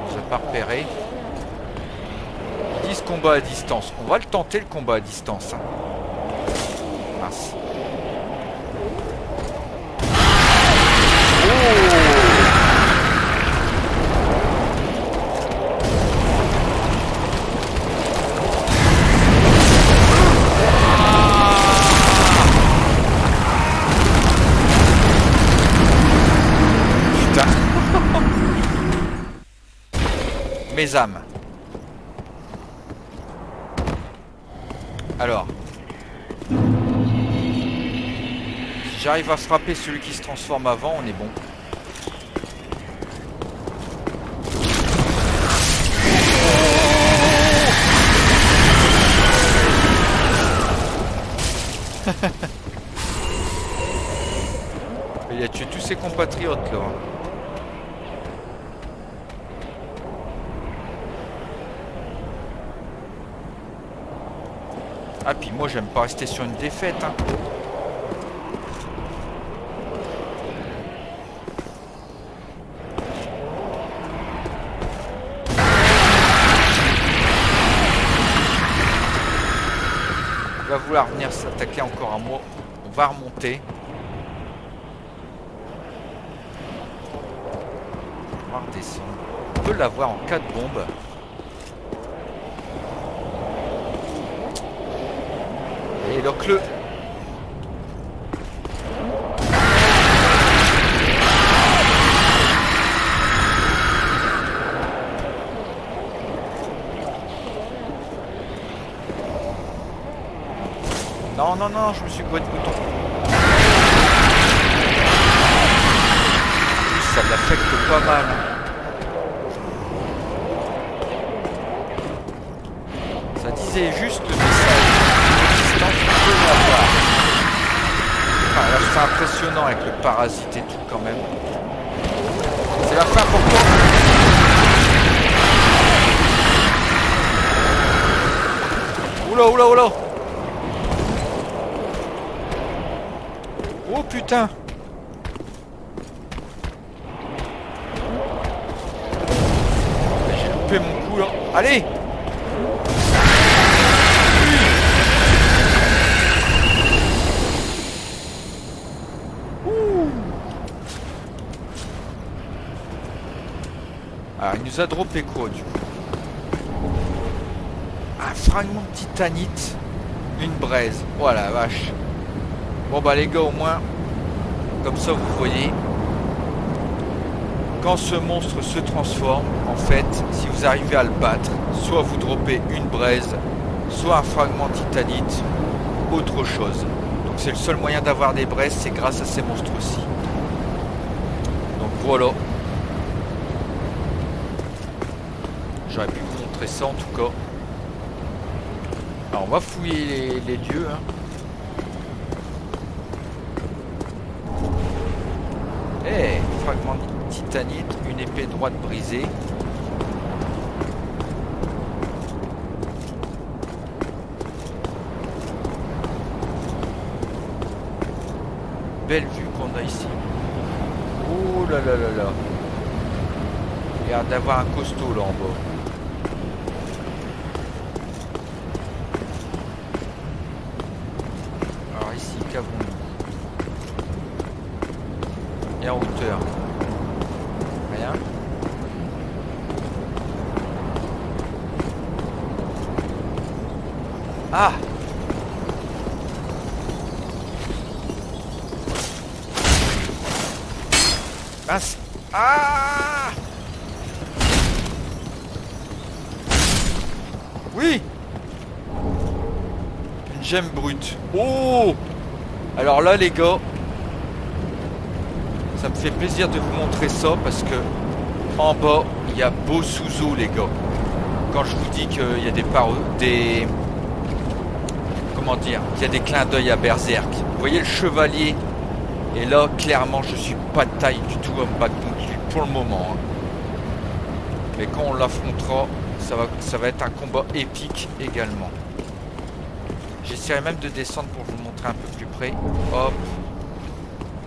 S1: On s'est pas repéré. Ils disent combat à distance. On va le tenter, le combat à distance. Mince. Mes âmes. Alors, si j'arrive à frapper celui qui se transforme avant, on est bon. Il a tué tous ses compatriotes là. Ah puis moi j'aime pas rester sur une défaite hein. Il va vouloir venir s'attaquer encore à moi. On va remonter. On va redescendre. On peut l'avoir en cas de bombe. Et donc le... Non, non, non, je me suis goûté de bouton. Ça l'affecte pas mal. Ça disait juste le message. Ah, là c'est impressionnant avec le parasite et tout quand même. C'est la fin pour toi. Oula oula oula. Oh putain. J'ai loupé mon coup là. Allez. Alors il nous a droppé quoi du coup? Un fragment de titanite, une braise. Oh la vache. Bon bah les gars au moins, comme ça vous voyez, quand ce monstre se transforme, en fait, si vous arrivez à le battre, soit vous droppez une braise, soit un fragment de titanite, autre chose. Donc c'est le seul moyen d'avoir des braises, c'est grâce à ces monstres-ci. Donc voilà. J'aurais pu vous montrer ça en tout cas. Alors on va fouiller les lieux. Hein. Eh, fragment de titanite, une épée droite brisée. Belle vue qu'on a ici. Oh là là là là. Il y a l'air d'avoir un costaud là en bas. Alors ici, qu'avons-nous? Et en hauteur? Rien. Ah! Mince! Ah! Oui! Une gemme brute. Oh! Alors là, les gars, ça me fait plaisir de vous montrer ça parce que en bas, il y a Bosuzo, les gars. Quand je vous dis qu'il y a des comment dire, qu'il y a des clins d'œil à Berserk. Vous voyez le chevalier? Et là, clairement, je suis pas de taille du tout à me battre contre lui pour le moment. Hein. Mais quand on l'affrontera, ça va être un combat épique également. J'essaierai même de descendre pour vous montrer un peu plus près. Hop.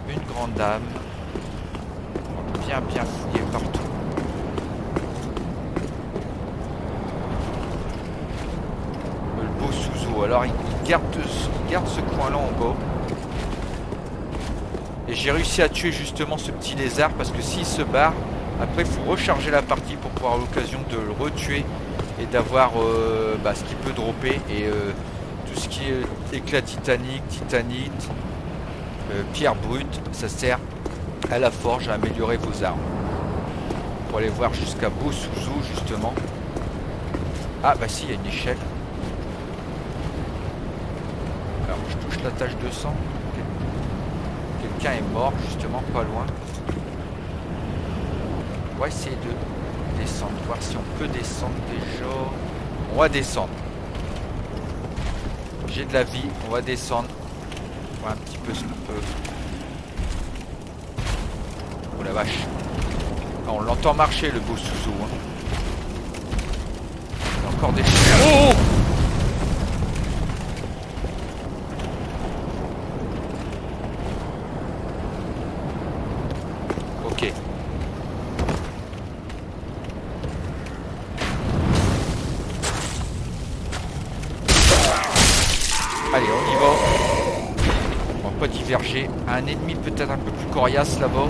S1: Une grande dame. Bien fouillée partout. Le Bosuzo. Alors, il garde ce coin-là en bas. Et j'ai réussi à tuer justement ce petit lézard parce que s'il se barre, après il faut recharger la partie pour pouvoir l'occasion de le retuer et d'avoir ce qu'il peut dropper et tout ce qui est éclat titanique, titanite, pierre brute, ça sert à la forge à améliorer vos armes. Pour aller voir jusqu'à Bosuzo justement. Ah bah si, il y a une échelle. Alors je touche la tâche 200. Quelqu'un est mort justement pas loin. On va essayer de descendre, voir si on peut descendre déjà. On va descendre. J'ai de la vie, on va descendre. On va un petit peu ce qu'on peut. Oh la vache. Ah, on l'entend marcher le Bosuzo. Hein. Il y a encore des chiens. Oh! Ok. Allez, on y va. On va pas diverger. Un ennemi peut-être un peu plus coriace là-bas.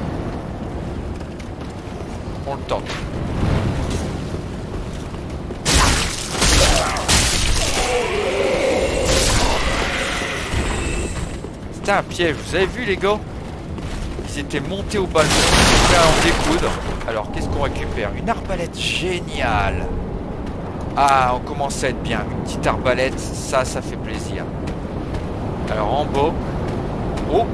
S1: On le tente. C'était un piège, vous avez vu les gars? Ils étaient montés au balcon, ils étaient à en découdre. Alors qu'est-ce qu'on récupère? Une arbalète géniale. Ah, on commence à être bien. Une petite arbalète, ça fait plaisir. Alors en bas. Oh!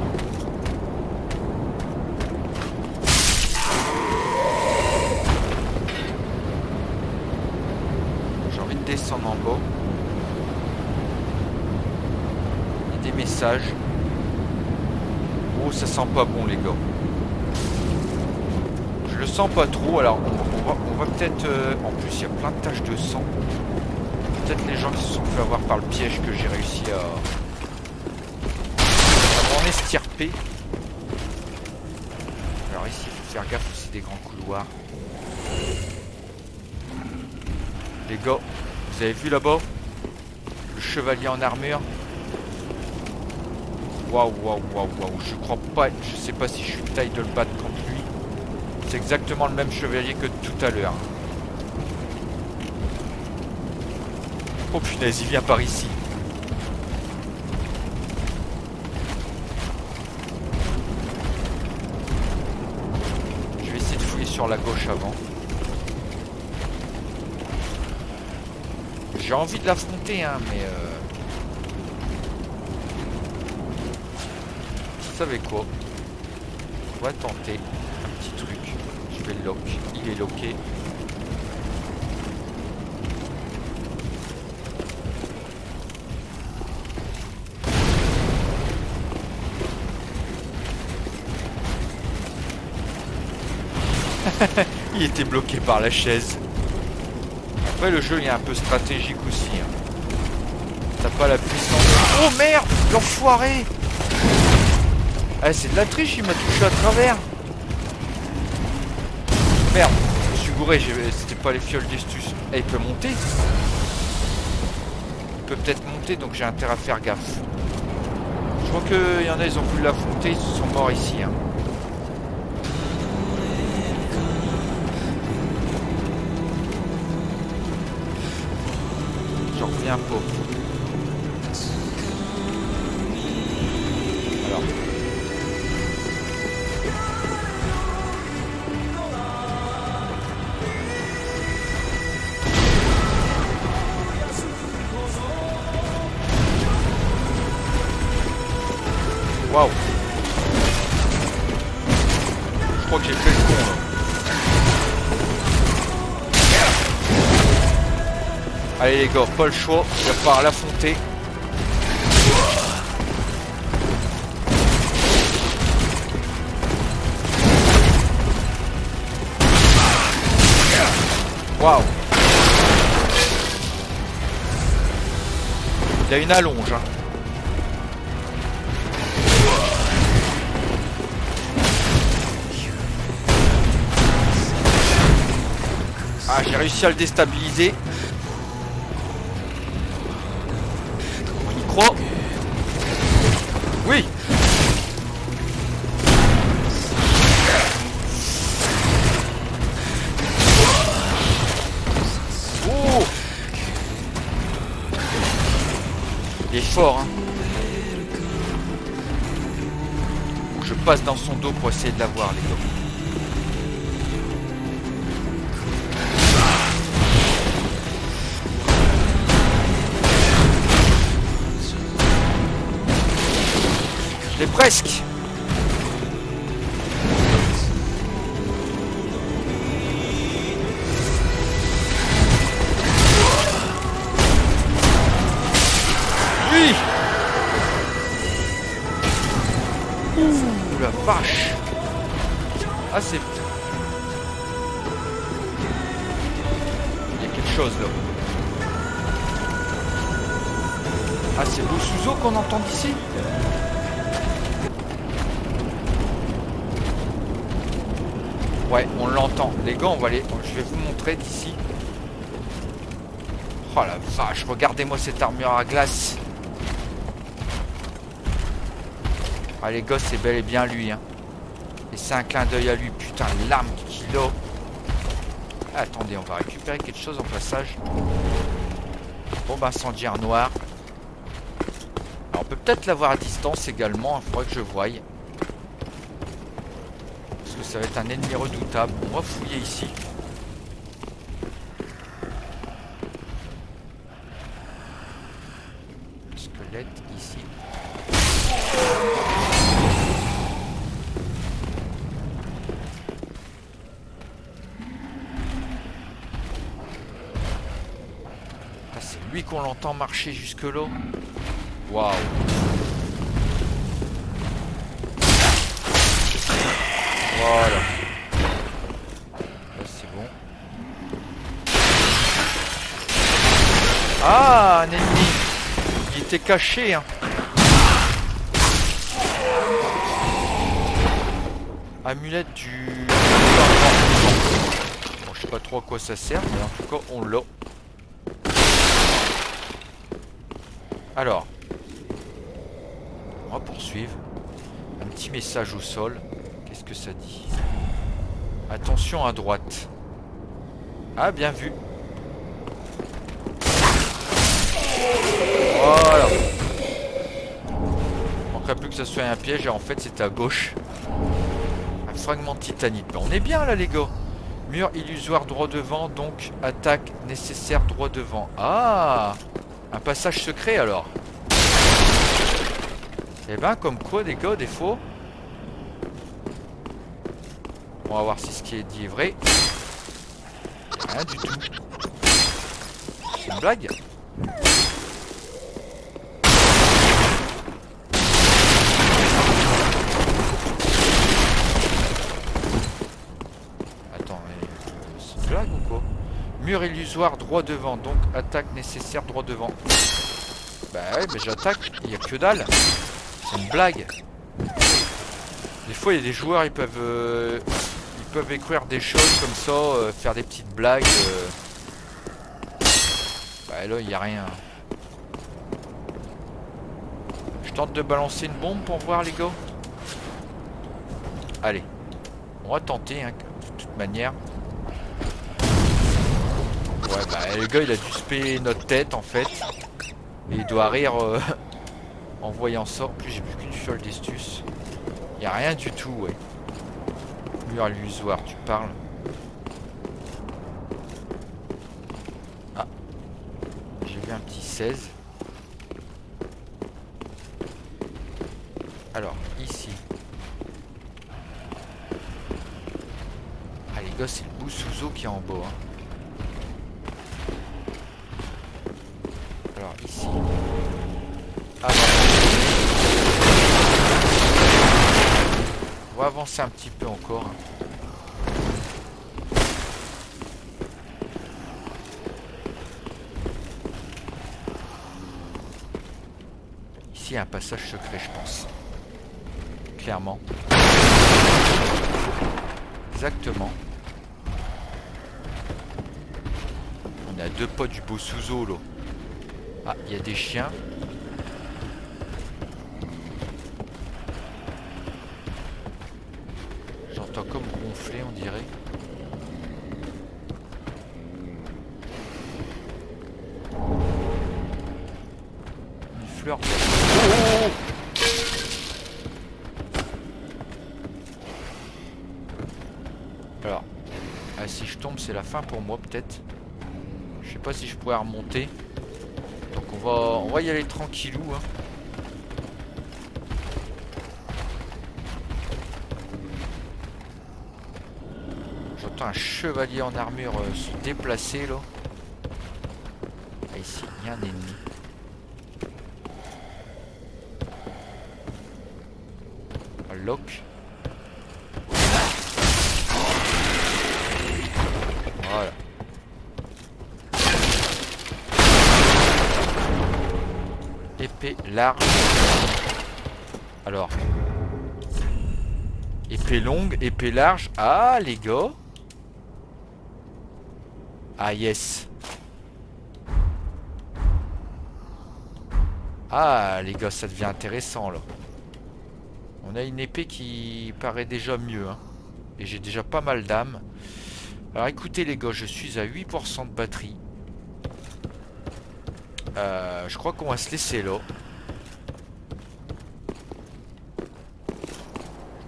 S1: J'ai envie de descendre en bas. Il y a des messages. Oh, ça sent pas bon les gars. Je le sens pas trop. Alors on va peut-être... en plus il y a plein de taches de sang. Peut-être les gens qui se sont fait avoir par le piège que j'ai réussi à m'en estirper. Alors ici il faut faire gaffe aussi des grands couloirs. Les gars, vous avez vu là-bas? Le chevalier en armure. Waouh. Je crois pas, je sais pas si je suis de taille de le battre contre lui. C'est exactement le même chevalier que tout à l'heure. Oh punaise, il vient par ici. Je vais essayer de fouiller sur la gauche avant. J'ai envie de l'affronter, hein, mais... Vous savez quoi? On va tenter un petit truc. Je vais le lock. Il est locké. Il était bloqué par la chaise. Après le jeu il est un peu stratégique aussi. Hein. T'as pas la puissance. Oh merde! L'enfoiré! Ah c'est de la triche, il m'a touché à travers. Merde, je me suis gouré, c'était pas les fioles d'Estus. Eh, il peut monter. Il peut peut-être monter, donc j'ai intérêt à faire gaffe. Je vois qu'il y en a, ils ont voulu l'affronter, ils se sont morts ici. Hein. convient pas. Alors. Waouh. Je crois que j'ai fait le con là. Allez les gars, pas le choix, il va falloir l'affronter. Waouh. Il a une allonge, hein. Ah, j'ai réussi à le déstabiliser. On y croit. Oui. Oh. Il est fort, hein. Je passe dans son dos pour essayer de l'avoir, les gars. C'est presque. Oui. Ouh la vache. Ah c'est... Il y a quelque chose là. Ah c'est Bosuzo qu'on entend d'ici. Ouais, on l'entend. Les gars, on va aller... Je vais vous montrer d'ici. Oh la vache, regardez-moi cette armure à glace. Ah les gars, c'est bel et bien lui. Hein. Et c'est un clin d'œil à lui. Putain, l'arme qu'il a. Attendez, on va récupérer quelque chose en passage. Bombe incendiaire noire. Alors, on peut peut-être l'avoir à distance également. Il faudrait que je voie. Ça va être un ennemi redoutable. On va fouiller ici. Squelette ici. Ah, c'est lui qu'on l'entend marcher jusque là. Waouh. Voilà. Là c'est bon. Ah, un ennemi. Il était caché, hein. Amulette du... Bon, je sais pas trop à quoi ça sert, mais en tout cas, on l'a. Alors. On va poursuivre. Un petit message au sol. Qu'est-ce que ça dit? Attention à droite. Ah, bien vu. Voilà. Il manquerait plus que ça soit un piège et en fait c'est à gauche. Un fragment titanite. Ben, on est bien là les gars. Mur illusoire droit devant, donc attaque nécessaire droit devant. Ah, un passage secret alors. Et ben comme quoi les gars, des fois. On va voir si ce qui est dit est vrai. Rien du tout. C'est une blague? Attends, mais c'est une blague ou quoi? Mur illusoire droit devant, donc attaque nécessaire droit devant. Bah ouais, mais j'attaque, il n'y a que dalle. C'est une blague. Des fois, il y a des joueurs, ils peuvent écrire des choses comme ça, faire des petites blagues. Bah là, il n'y a rien. Je tente de balancer une bombe pour voir les gars. Allez. On va tenter, hein, de toute manière. Ouais, Bah, le gars il a dû se payer notre tête en fait. Et il doit rire en voyant ça. En plus j'ai plus qu'une fiole d'estus. Y a rien du tout, ouais. Mur à l'usoir, tu parles. Ah. J'ai vu un petit 16. Alors, ici. Ah les gars, c'est le Bousouzo qui est en bas. Hein. Alors, ici. Ah non. On va avancer un petit peu encore. Hein. Ici, il y a un passage secret, je pense. Clairement. Exactement. On a deux potes du Bousouzo là. Ah, il y a des chiens. J'entends comme ronfler, on dirait. Une fleur. Oh! Alors, ah, si je tombe, c'est la fin pour moi peut-être. Je sais pas si je pourrais remonter. Donc on va y aller tranquillou. Hein. J'entends un chevalier en armure se déplacer là. Ah, ici, il y a un ennemi. Un lock. Voilà. Épée large. Alors. Épée longue, épée large. Ah les gars. Ah yes. Ah les gars, ça devient intéressant là. On a une épée qui paraît déjà mieux. Hein. Et j'ai déjà pas mal d'âmes. Alors écoutez les gars, je suis à 8% de batterie. Je crois qu'on va se laisser là.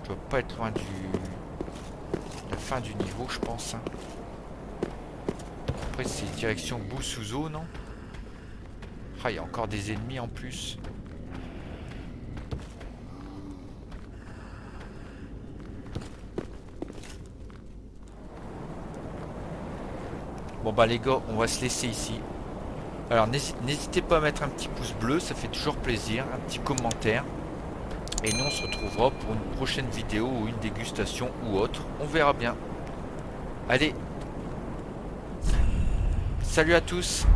S1: Je dois pas être loin de la fin du niveau, je pense. Hein. Après c'est direction Bousouzo, non? Ah, il y a encore des ennemis en plus. Bon bah les gars, on va se laisser ici. Alors n'hésitez pas à mettre un petit pouce bleu, ça fait toujours plaisir, un petit commentaire. Et nous on se retrouvera pour une prochaine vidéo ou une dégustation ou autre. On verra bien. Allez. Salut à tous.